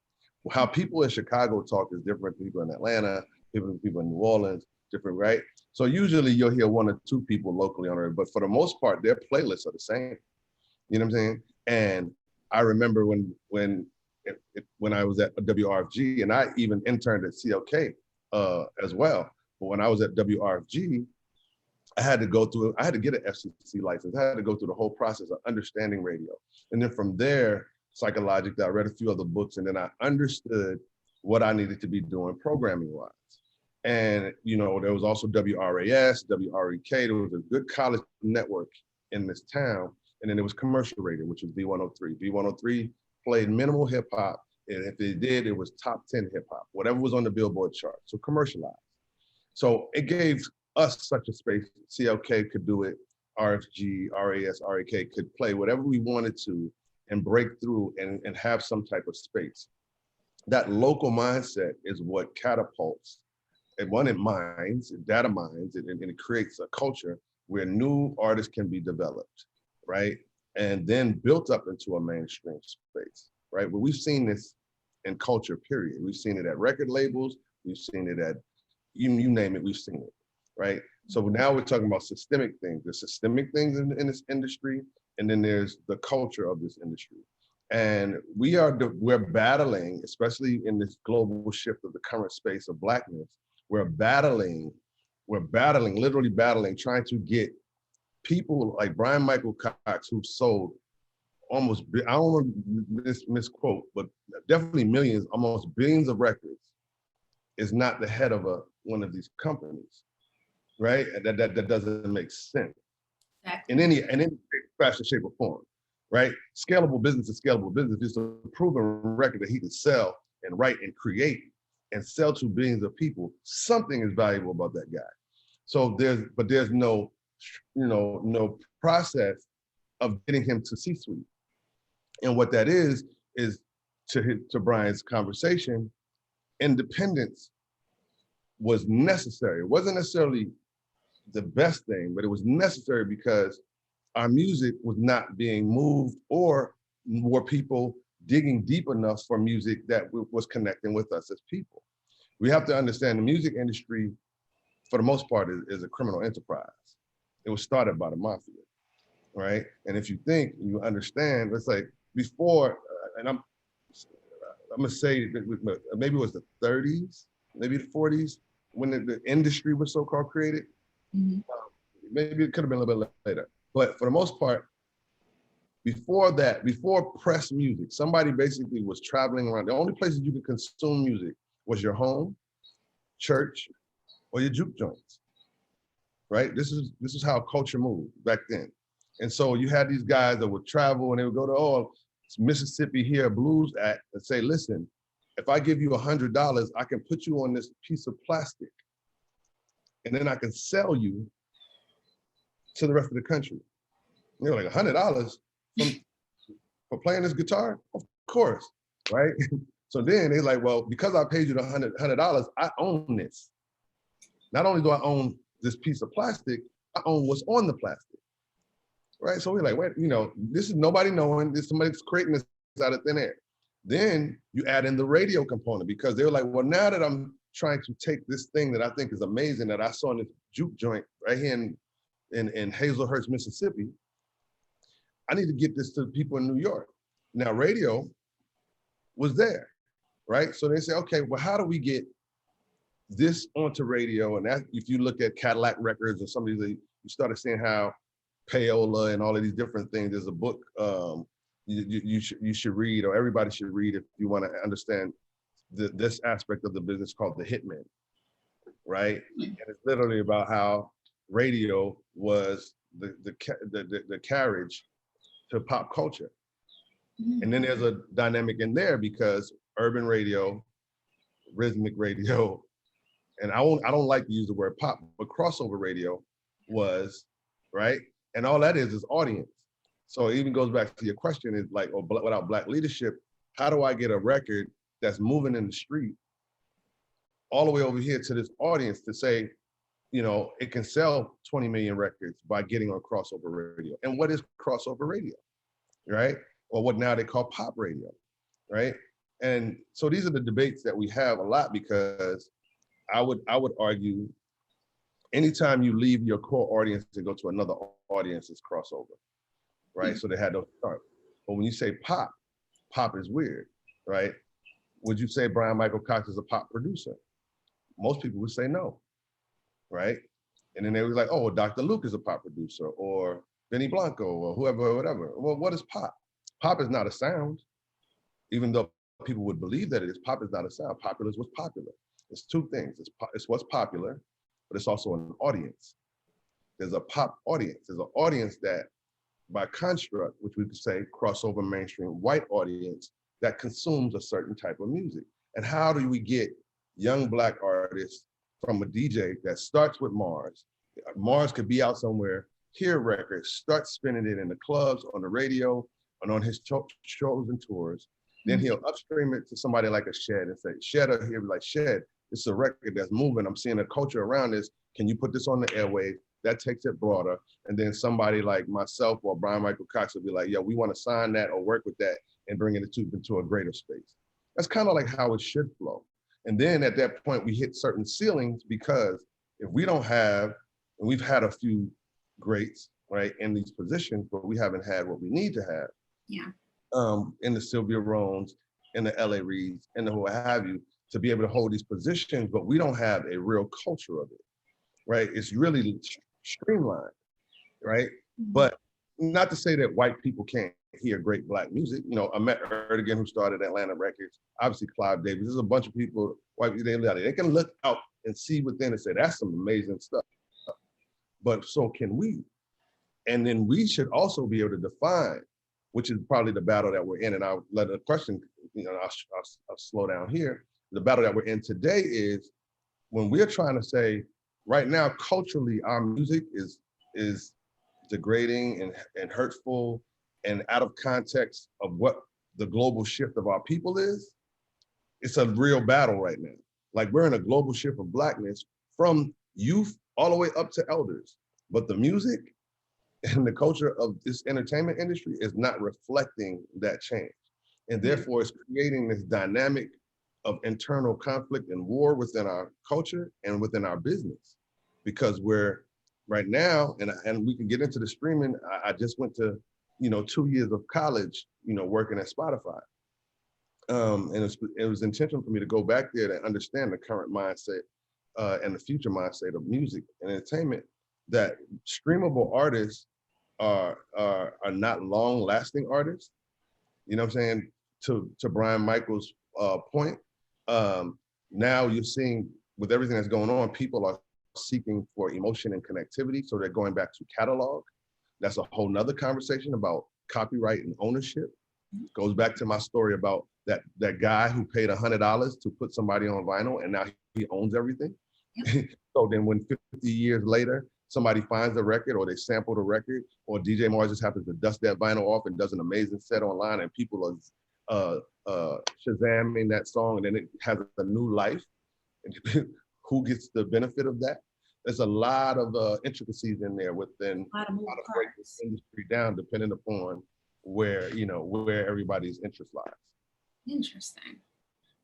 How people in Chicago talk is different from people in Atlanta, different people in New Orleans, different, right? So usually you'll hear 1 or 2 people locally on it, but for the most part, their playlists are the same. You know what I'm saying? And I remember when I was at WRFG, and I even interned at CLK as well. But when I was at WRFG, I had to get an FCC license. I had to go through the whole process of understanding radio. And then from there, psychologically, I read a few other books, and then I understood what I needed to be doing programming wise. And, you know, there was also WRAS, WREK. There was a good college network in this town. And then there was commercial radio, which was V103. V103 played minimal hip hop. And if it did, it was top 10 hip hop, whatever was on the Billboard chart. So commercialized. So it gave us such a space. CLK could do it. RFG, RAS, RAK could play whatever we wanted to and break through and have some type of space. That local mindset is what catapults. And one, it mines, it data mines, and it creates a culture where new artists can be developed, right? And then built up into a mainstream space, right? But we've seen this in culture, period. We've seen it at record labels. We've seen it at, you name it, we've seen it, right? So now we're talking about systemic things. There's systemic things in this industry, and then there's the culture of this industry. And we're battling, especially in this global shift of the current space of Blackness, we're battling, literally battling, trying to get people like Bryan-Michael Cox, who sold almost, I don't want to misquote, but definitely millions, almost billions of records, is not the head of one of these companies, right? That doesn't make sense in any fashion, shape, or form, right? Scalable business is scalable business. It's a proven record that he can sell and write and create and sell to billions of people. Something is valuable about that guy. So there's no, no process of getting him to C-suite. And what that is to Brian's conversation, independence was necessary. It wasn't necessarily the best thing, but it was necessary because our music was not being moved, or were people digging deep enough for music that was connecting with us as people. We have to understand the music industry, for the most part, is a criminal enterprise. It was started by the mafia, right? And if you think, you understand, it's like before, and I'm gonna say maybe it was the 30s, maybe the 40s, when the industry was so-called created. Mm-hmm. Maybe it could have been a little bit later. But for the most part, before that, before press music, somebody basically was traveling around. The only places you could consume music was your home, church, or your juke joints, right? This is how culture moved back then. And so you had these guys that would travel and they would go to, it's Mississippi here, blues act, and say, listen, if I give you $100, I can put you on this piece of plastic, and then I can sell you to the rest of the country. And they're like, $100 for playing this guitar? Of course, right? So then they're like, well, because I paid you the $100, I own this. Not only do I own this piece of plastic, I own what's on the plastic, right? So we're like, wait, this is nobody knowing, this somebody's creating this out of thin air. Then you add in the radio component, because they're like, well, now that I'm trying to take this thing that I think is amazing that I saw in this juke joint right here in Hazelhurst, Mississippi, I need to get this to people in New York. Now, radio was there, right? So they say, okay, well, how do we get this onto radio? And that, if you look at Cadillac Records or some of these, you started seeing how payola and all of these different things. There's a book you should read, or everybody should read if you want to understand this aspect of the business, called The Hitman, right? And it's literally about how radio was the carriage to pop culture. And then there's a dynamic in there, because urban radio, rhythmic radio, and I don't like to use the word pop, but crossover radio was, right? And all that is audience. So it even goes back to your question, is like, without Black leadership, how do I get a record that's moving in the street all the way over here to this audience to say, it can sell 20 million records by getting on crossover radio? And what is crossover radio, right? Or what now they call pop radio, right? And so these are the debates that we have a lot, because I would argue anytime you leave your core audience to go to another audience, it's crossover, right? So they had those start. But when you say pop is weird, right? Would you say Bryan-Michael Cox is a pop producer? Most people would say no, right? And then they were like, oh, Dr. Luke is a pop producer, or Benny Blanco, or whoever, or whatever. Well, what is pop? Pop is not a sound, even though people would believe that it is, pop is not a sound. Popular is what's popular. It's two things. It's what's popular, but it's also an audience. There's a pop audience. There's an audience that, by construct, which we could say crossover mainstream white audience, that consumes a certain type of music. And how do we get young Black artists from a DJ that starts with Mars? Mars could be out somewhere, hear records, start spinning it in the clubs, on the radio, and on his shows and tours. Then he'll upstream it to somebody like a Shed and say, Shed, or he'll be like, Shed, it's a record that's moving. I'm seeing a culture around this. Can you put this on the airwaves? That takes it broader. And then somebody like myself or Bryan-Michael Cox will be like, yeah, we want to sign that or work with that and bring it into a greater space. That's kind of like how it should flow. And then at that point, we hit certain ceilings, because if we don't have, and we've had a few greats, right, in these positions, but we haven't had what we need to have. Yeah. In the Sylvia Rones, in the LA Reeds, and the what have you, to be able to hold these positions, but we don't have a real culture of it, right? It's really streamlined, right? But not to say that white people can't hear great Black music. You know, I met Erdogan, who started Atlanta Records, obviously Clive Davis. There's a bunch of people, white people, they can look out and see within and say, that's some amazing stuff. But so can we. And then we should also be able to define, which is probably the battle that we're in. And I'll let a question, you know, I'll slow down here. The battle that we're in today is when we're trying to say, right now, culturally, our music is degrading and hurtful and out of context of what the global shift of our people is. It's a real battle right now. Like, we're in a global shift of Blackness from youth all the way up to elders. But the music and the culture of this entertainment industry is not reflecting that change. And therefore, it's creating this dynamic of internal conflict and war within our culture and within our business. Because we're right now, and we can get into the streaming, I just went to, 2 years of college, working at Spotify. And it was intentional for me to go back there to understand the current mindset and the future mindset of music and entertainment, that streamable artists are not long-lasting artists. You know what I'm saying? To Bryan-Michael's point, now you're seeing, with everything that's going on, people are seeking for emotion and connectivity. So they're going back to catalog. That's a whole nother conversation about copyright and ownership. Goes back to my story about that guy who paid $100 to put somebody on vinyl, and now he owns everything. Yep. So then when 50 years later, somebody finds the record, or they sample the record, or DJ Mars just happens to dust that vinyl off and does an amazing set online, and people are Shazamming that song, and then it has a new life. And who gets the benefit of that? There's a lot of intricacies in there within how to break this industry down, depending upon where everybody's interest lies. Interesting.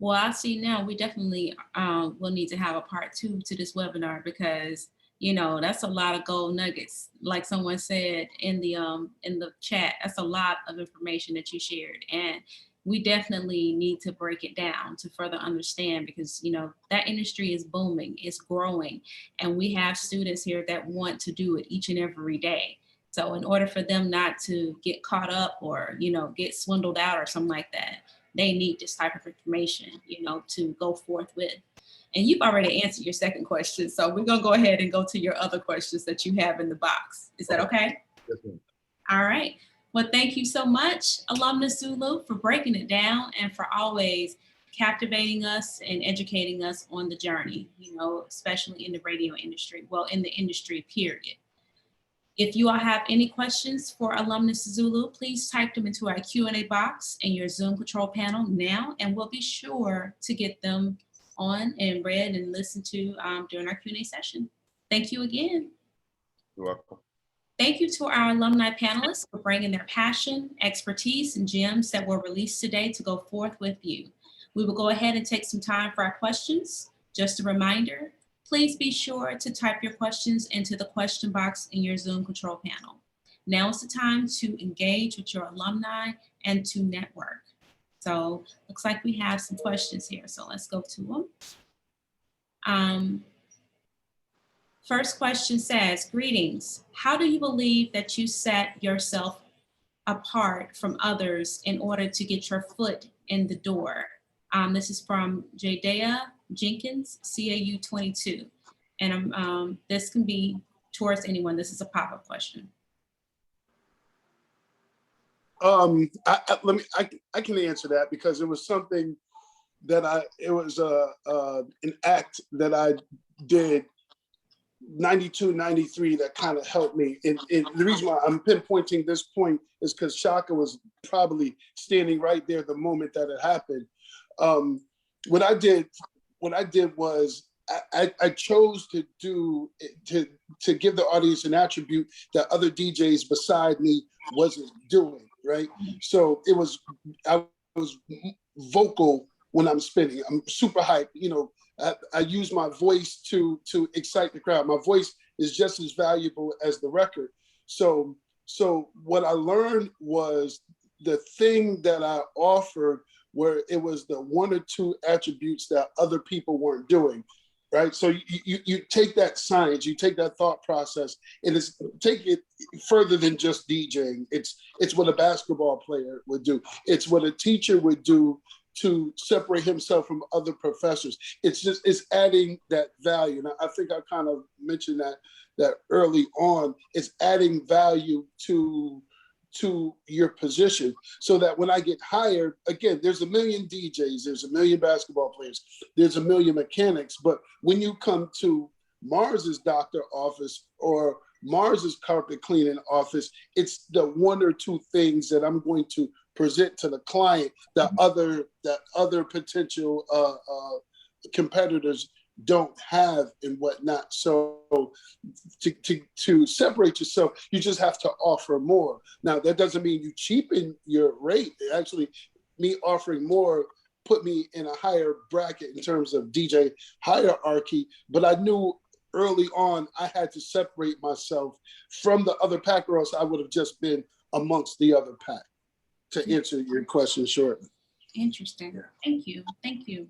Well, I see now we definitely will need to have a part 2 to this webinar, because that's a lot of gold nuggets. Like someone said in the chat, that's a lot of information that you shared, and we definitely need to break it down to further understand, because that industry is booming, it's growing, and we have students here that want to do it each and every day. So in order for them not to get caught up or get swindled out or something like that, they need this type of information to go forth with. And you've already answered your second question, so we're gonna go ahead and go to your other questions that you have in the box. Is that okay? Yes, ma'am. All right. Well, thank you so much, Alumnus Zulu, for breaking it down and for always captivating us and educating us on the journey, especially in the radio industry, well, in the industry, period. If you all have any questions for Alumnus Zulu, please type them into our Q&A box in your Zoom control panel now, and we'll be sure to get them on and read and listened to during our Q&A session. Thank you again. You're welcome. Thank you to our alumni panelists for bringing their passion, expertise, and gems that were released today to go forth with you. We will go ahead and take some time for our questions. Just a reminder, please be sure to type your questions into the question box in your Zoom control panel. Now is the time to engage with your alumni and to network. So looks like we have some questions here, so let's go to them. First question says, greetings. How do you believe that you set yourself apart from others in order to get your foot in the door. This is from Jadea Jenkins, CAU-22. And this can be towards anyone. This is a pop-up question. I can answer that because it was something that it was an act that I did 92, 93 that kind of helped me. And the reason why I'm pinpointing this point is because Chaka was probably standing right there the moment that it happened. What I did was I chose to give the audience an attribute that other DJs beside me wasn't doing, right? So I was vocal when I'm spinning. I'm super hyped, you know. I use my voice to excite the crowd. My voice is just as valuable as the record. So what I learned was the thing that I offered where it was the one or two attributes that other people weren't doing, right? So you take that science, you take that thought process, and take it further than just DJing. It's what a basketball player would do. It's what a teacher would do to separate himself from other professors. It's adding that value. And I think I kind of mentioned that early on. It's adding value to your position so that when I get hired, again, there's a million DJs, there's a million basketball players, there's a million mechanics. But when you come to Mars's doctor office or Mars's carpet cleaning office, it's the one or two things that I'm going to present to the client that other potential competitors don't have and whatnot. So to separate yourself, you just have to offer more. Now, that doesn't mean you cheapen your rate. Actually, me offering more put me in a higher bracket in terms of DJ hierarchy, but I knew early on I had to separate myself from the other pack, or else I would have just been amongst the other pack, to answer your question shortly. Interesting. Yeah. Thank you. Thank you.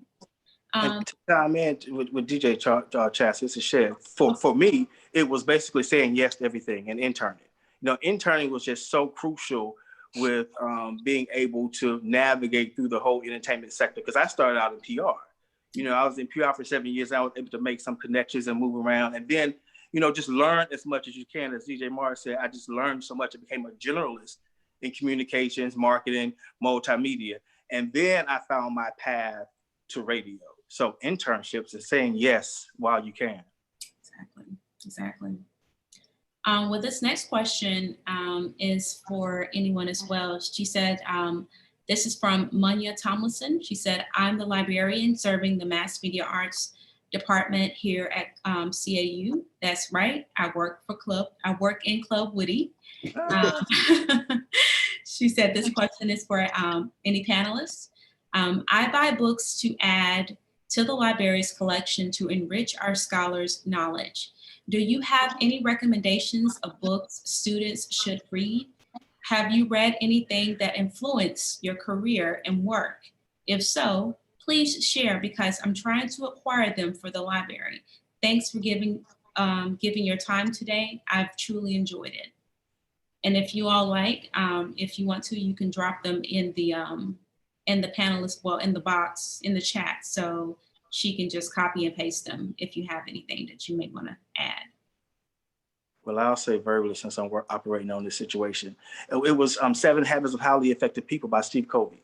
And to chime in with DJ Chas, this is shared. For me, it was basically saying yes to everything and interning. You know, interning was just so crucial with being able to navigate through the whole entertainment sector. Because I started out in PR. You know, I was in PR for 7 years. I was able to make some connections and move around. And then, you know, just learn as much as you can. As DJ Mars said, I just learned so much. I became a generalist in communications, marketing, multimedia. And then I found my path to radio. So internships is saying yes while you can. Exactly. Well, this next question is for anyone as well. She said, this is from Munya Tomlinson. She said, I'm the librarian serving the Mass Media Arts department here at CAU. That's right. I work in Club Woody. She said this question is for any panelists. I buy books to add to the library's collection to enrich our scholars' knowledge. Do you have any recommendations of books students should read? Have you read anything that influenced your career and work? If so, please share because I'm trying to acquire them for the library. Thanks for giving your time today. I've truly enjoyed it. And if you all like, if you want to, you can drop them in the panelist, well, in the box, in the chat. So she can just copy and paste them if you have anything that you may want to add. Well, I'll say verbally since I'm operating on this situation. It was 7 Habits of Highly Effective People by Steve Covey.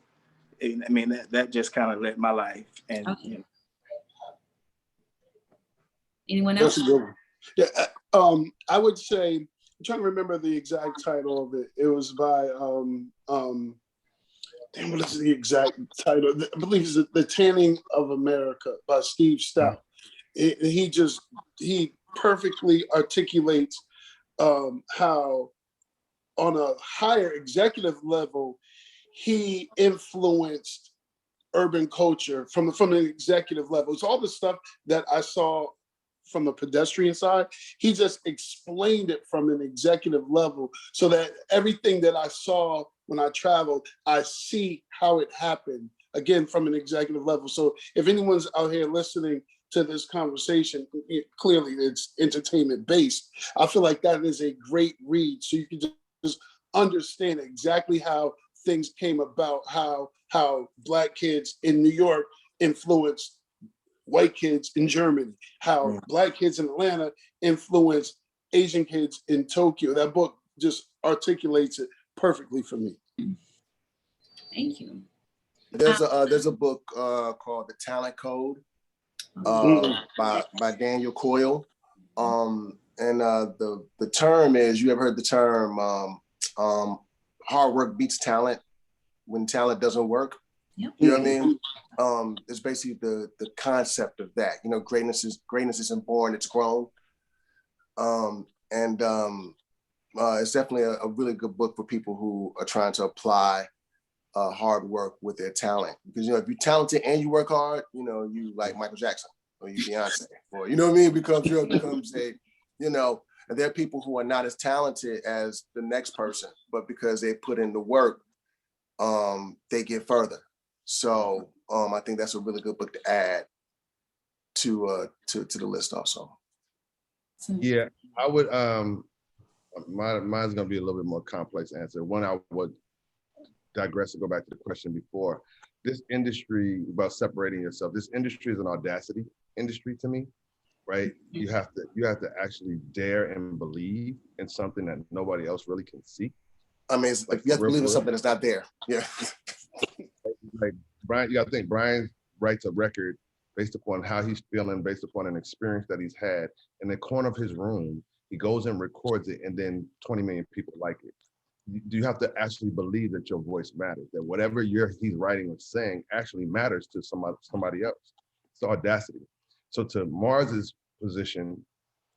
I mean, that just kind of led my life. And Okay. You know. Anyone else? That's a good one. Yeah, I would say, I'm trying to remember the exact title of it. It was by, what is the exact title? I believe it's The Tanning of America by Steve Stout. He perfectly articulates how on a higher executive level, he influenced urban culture from an executive level. It's all the stuff that I saw from a pedestrian side. He just explained it from an executive level so that everything that I saw when I traveled, I see how it happened, again, from an executive level. So if anyone's out here listening to this conversation, clearly it's entertainment based. I feel like that is a great read. So you can just understand exactly how things came about, how Black kids in New York influenced white kids in Germany, how Black kids in Atlanta influenced Asian kids in Tokyo. That book just articulates it perfectly for me. Thank you. There's a book called The Talent Code by Daniel Coyle. And the term is, you ever heard the term hard work beats talent when talent doesn't work? Yep. You know what I mean? It's basically the concept of that. You know, greatness isn't born, it's grown. It's definitely a really good book for people who are trying to apply hard work with their talent. Because, you know, if you're talented and you work hard, you know, you like Michael Jackson or you Beyonce, or, you know what I mean? Becomes a, you know, and there are people who are not as talented as the next person, but because they put in the work, they get further. So I think that's a really good book to add to the list also. Yeah, I would, mine's gonna be a little bit more complex answer. One, I would digress and go back to the question before. This industry, about separating yourself, this industry is an audacity industry to me, right? You have to actually dare and believe in something that nobody else really can see. I mean, it's like you have to believe in something that's not there. Yeah. Like Brian, you gotta think, Brian writes a record based upon how he's feeling, based upon an experience that he's had. In the corner of his room, he goes and records it, and then 20 million people like it. You have to actually believe that your voice matters, that whatever he's writing or saying actually matters to somebody else. It's audacity. So to Mars's position,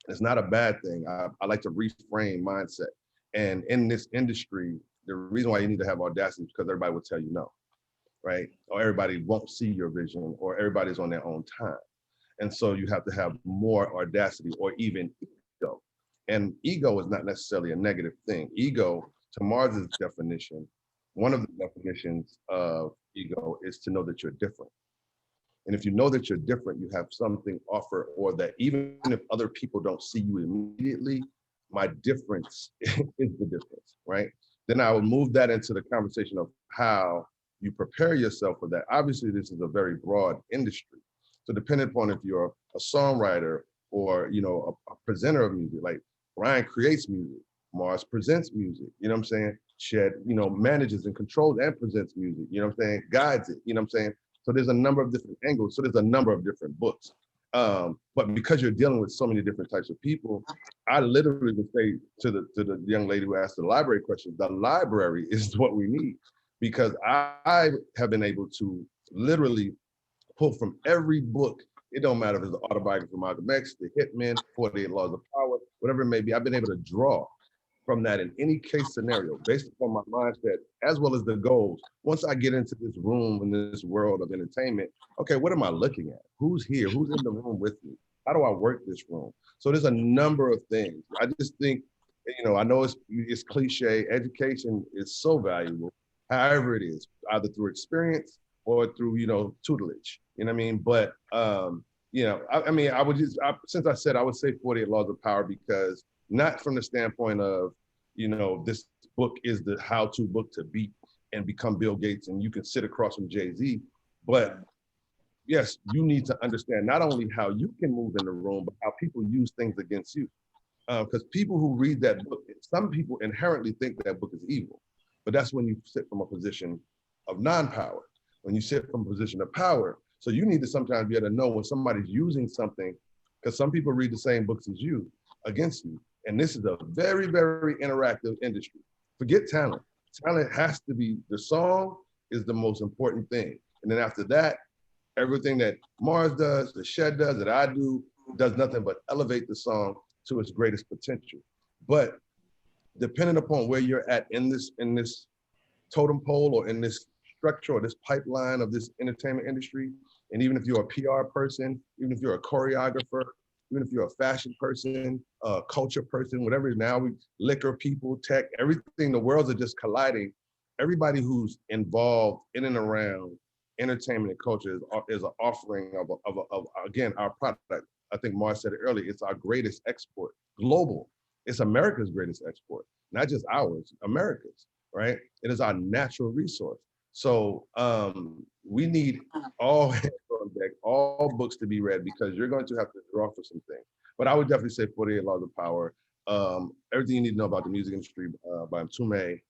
it's not a bad thing. I like to reframe mindset. And in this industry, the reason why you need to have audacity is because everybody will tell you no, right? Or everybody won't see your vision, or everybody's on their own time. And so you have to have more audacity, or even ego. And ego is not necessarily a negative thing. Ego, to Mars's definition, one of the definitions of ego is to know that you're different. And if you know that you're different, you have something offer, or that even if other people don't see you immediately, my difference is the difference, right? Then I would move that into the conversation of how you prepare yourself for that. Obviously, this is a very broad industry. So depending upon if you're a songwriter or, you know, a presenter of music, like Brian creates music, Mars presents music, you know what I'm saying? Shed, you know, manages and controls and presents music, you know what I'm saying? Guides it, you know what I'm saying? So there's a number of different angles. So there's a number of different books. But because you're dealing with so many different types of people, I literally would say to the young lady who asked the library question, the library is what we need, because I have been able to literally pull from every book. It don't matter if it's the autobiography of Malcolm X, the Hitman, 48 Laws of Power, whatever it may be. I've been able to draw from that in any case scenario based upon my mindset as well as the goals. Once I get into this room in this world of entertainment, okay, what am I looking at? Who's here? Who's in the room with me? How do I work this room? So there's a number of things. I just think, you know, I know it's cliche. Education is so valuable, however it is, either through experience or through, you know, tutelage. You know what I mean? But, you know, I mean, since I said I would say 48 Laws of Power, because not from the standpoint of, you know, this book is the how-to book to beat and become Bill Gates and you can sit across from Jay-Z, but yes, you need to understand not only how you can move in the room, but how people use things against you. Because people who read that book, some people inherently think that book is evil, but that's when you sit from a position of non-power, when you sit from a position of power. So you need to sometimes be able to know when somebody's using something, because some people read the same books as you against you. And this is a very, very interactive industry. Forget talent. Talent has to be, the song is the most important thing. And then after that, everything that Mars does, that Shed does, that I do, does nothing but elevate the song to its greatest potential. But depending upon where you're at in this totem pole or in this structure or this pipeline of this entertainment industry, and even if you're a PR person, even if you're a choreographer, even if you're a fashion person, a culture person, whatever it is now, liquor people, tech, everything, the worlds are just colliding. Everybody who's involved in and around entertainment and culture is an offering of again, our product. I think Mars said it earlier, it's our greatest export, global. It's America's greatest export, not just ours, America's. right? It is our natural resource. So we need all hands on deck, all books to be read, because you're going to have to draw for some things. But I would definitely say 48 Laws of Power, everything you need to know about the music industry by Mtume,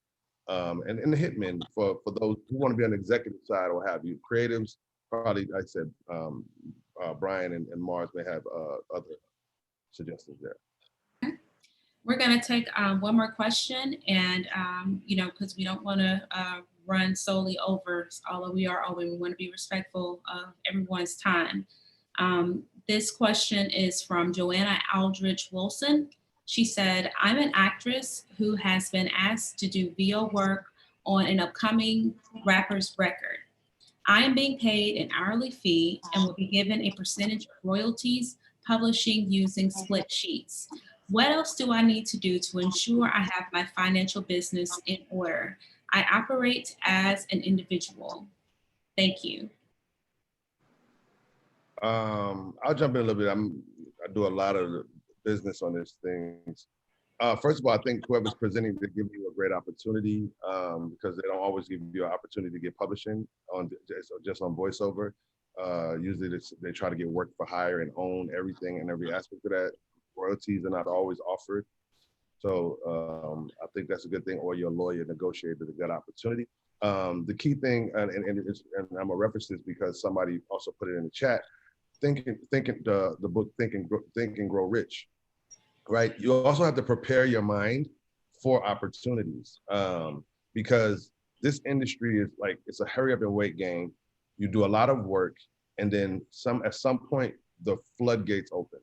and the Hitmen for those who want to be on the executive side or have you. Creatives, probably, like I said, Brian and Mars may have other suggestions there. We're going to take one more question, and because we don't want to run solely over, although we are over, we want to be respectful of everyone's time. This question is from Joanna Aldridge Wilson. She said, I'm an actress who has been asked to do VO work on an upcoming rapper's record. I am being paid an hourly fee and will be given a percentage of royalties publishing using split sheets. What else do I need to do to ensure I have my financial business in order? I operate as an individual. Thank you. I'll jump in a little bit. I do a lot of the business on these things. First of all, I think whoever's presenting, they give you a great opportunity because they don't always give you an opportunity to get publishing on just on voiceover. Usually they try to get work for hire and own everything and every aspect of that. Royalties are not always offered. So I think that's a good thing, or your lawyer negotiated a good opportunity. The key thing, and I'm gonna reference this because somebody also put it in the chat, thinking the book Think and Grow Rich, right? You also have to prepare your mind for opportunities because this industry is like, it's a hurry up and wait game. You do a lot of work, and then at some point the floodgates open.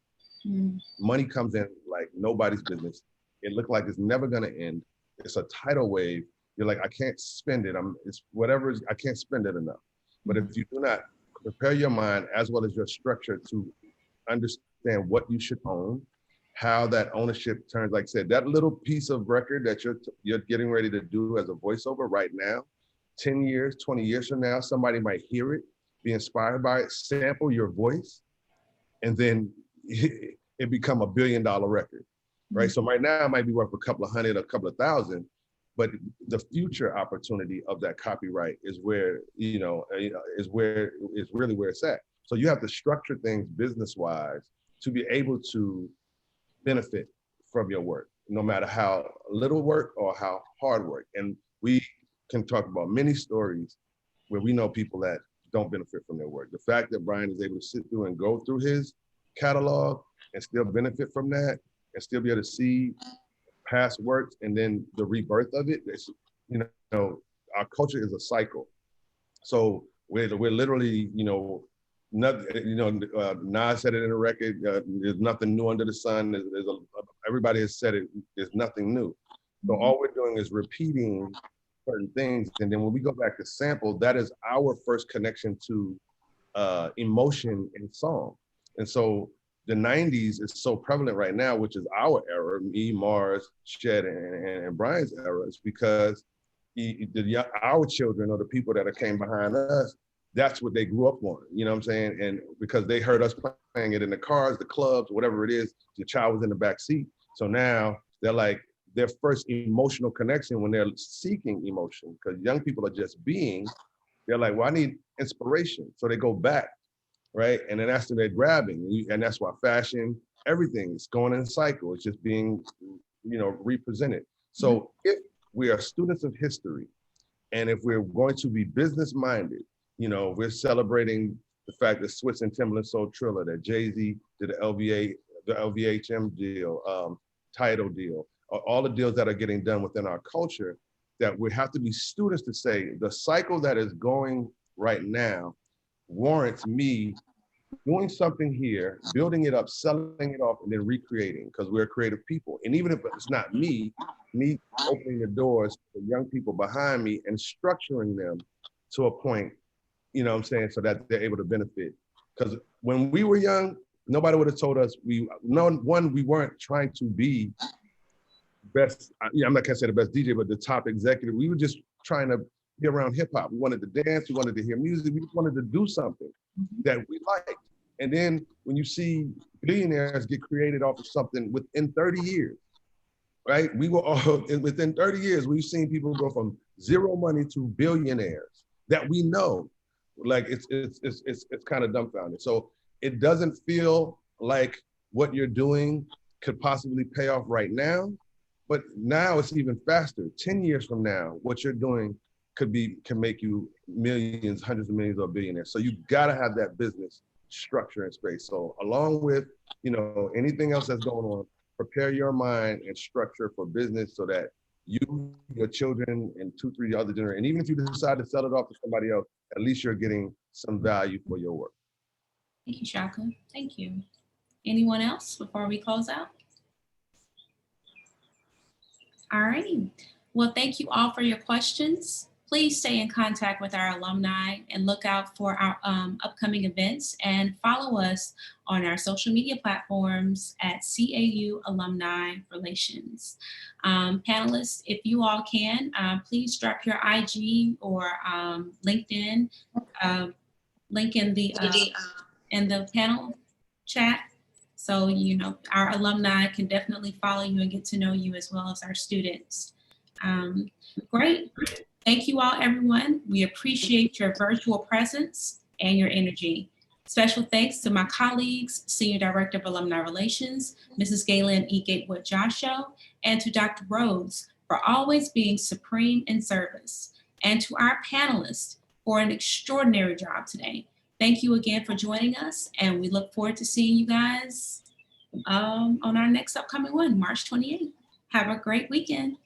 Money comes in like nobody's business. It looked like it's never gonna end. It's a tidal wave. You're like, I can't spend it. I can't spend it enough. But if you do not prepare your mind as well as your structure to understand what you should own, how that ownership turns, like I said, that little piece of record that you're getting ready to do as a voiceover right now, 10 years, 20 years from now, somebody might hear it, be inspired by it, sample your voice, and then it become $1 billion record, right? So right now it might be worth a couple of hundred, a couple of thousand, but the future opportunity of that copyright is where, is really where it's at. So you have to structure things business-wise to be able to benefit from your work, no matter how little work or how hard work. And we can talk about many stories where we know people that don't benefit from their work. The fact that Brian is able to sit through and go through his catalog and still benefit from that and still be able to see past works and then the rebirth of it, it's, our culture is a cycle. So we're literally, nothing, Nas said it in a record, there's nothing new under the sun. Everybody has said it, there's nothing new. So all we're doing is repeating certain things. And then when we go back to sample, that is our first connection to emotion in song. And so the 90s is so prevalent right now, which is our era, me, Mars, Shed, and Brian's era, is because our children or the people that came behind us, that's what they grew up on, you know what I'm saying? And because they heard us playing it in the cars, the clubs, whatever it is, the child was in the back seat. So now they're like, their first emotional connection when they're seeking emotion, because young people are just being, they're like, well, I need inspiration. So they go back, right? And then that's when they're grabbing. And that's why fashion, everything is going in a cycle. It's just being, represented. So if we are students of history, and if we're going to be business-minded, we're celebrating the fact that Switz and Timbaland sold Triller, that Jay-Z did the LVHM deal, Tidal deal, all the deals that are getting done within our culture, that we have to be students to say the cycle that is going right now warrants me doing something here, building it up, selling it off, and then recreating, because we're creative people. And even if it's not me opening the doors for young people behind me and structuring them to a point, so that they're able to benefit. Because when we were young, nobody would have told us we weren't trying to be best, I'm not gonna say the best DJ, but the top executive. We were just trying to be around hip hop. We wanted to dance, we wanted to hear music, we just wanted to do something that we liked. And then when you see billionaires get created off of something within 30 years, right? We were all, and within 30 years, we've seen people go from zero money to billionaires that we know. Like it's kind of dumbfounding. So it doesn't feel like what you're doing could possibly pay off right now, but now it's even faster. 10 years from now, what you're doing can make you millions, hundreds of millions, or billionaires. So you gotta have that business structure in space. So along with, anything else that's going on, prepare your mind and structure for business so that you, your children, and 2, 3 other generations, and even if you decide to sell it off to somebody else, at least you're getting some value for your work. Thank you, Chaka. Thank you. Anyone else before we close out? All righty. Well, thank you all for your questions. Please stay in contact with our alumni and look out for our upcoming events, and follow us on our social media platforms at CAU Alumni Relations. Panelists, if you all can, please drop your IG or LinkedIn link in the panel chat. So, our alumni can definitely follow you and get to know you, as well as our students. Great. Thank you all, everyone. We appreciate your virtual presence and your energy. Special thanks to my colleagues, Senior Director of Alumni Relations, Mrs. Galen E. Gatewood-Joshua, and to Dr. Rhodes for always being supreme in service, and to our panelists for an extraordinary job today. Thank you again for joining us, and we look forward to seeing you guys on our next upcoming one, March 28th. Have a great weekend.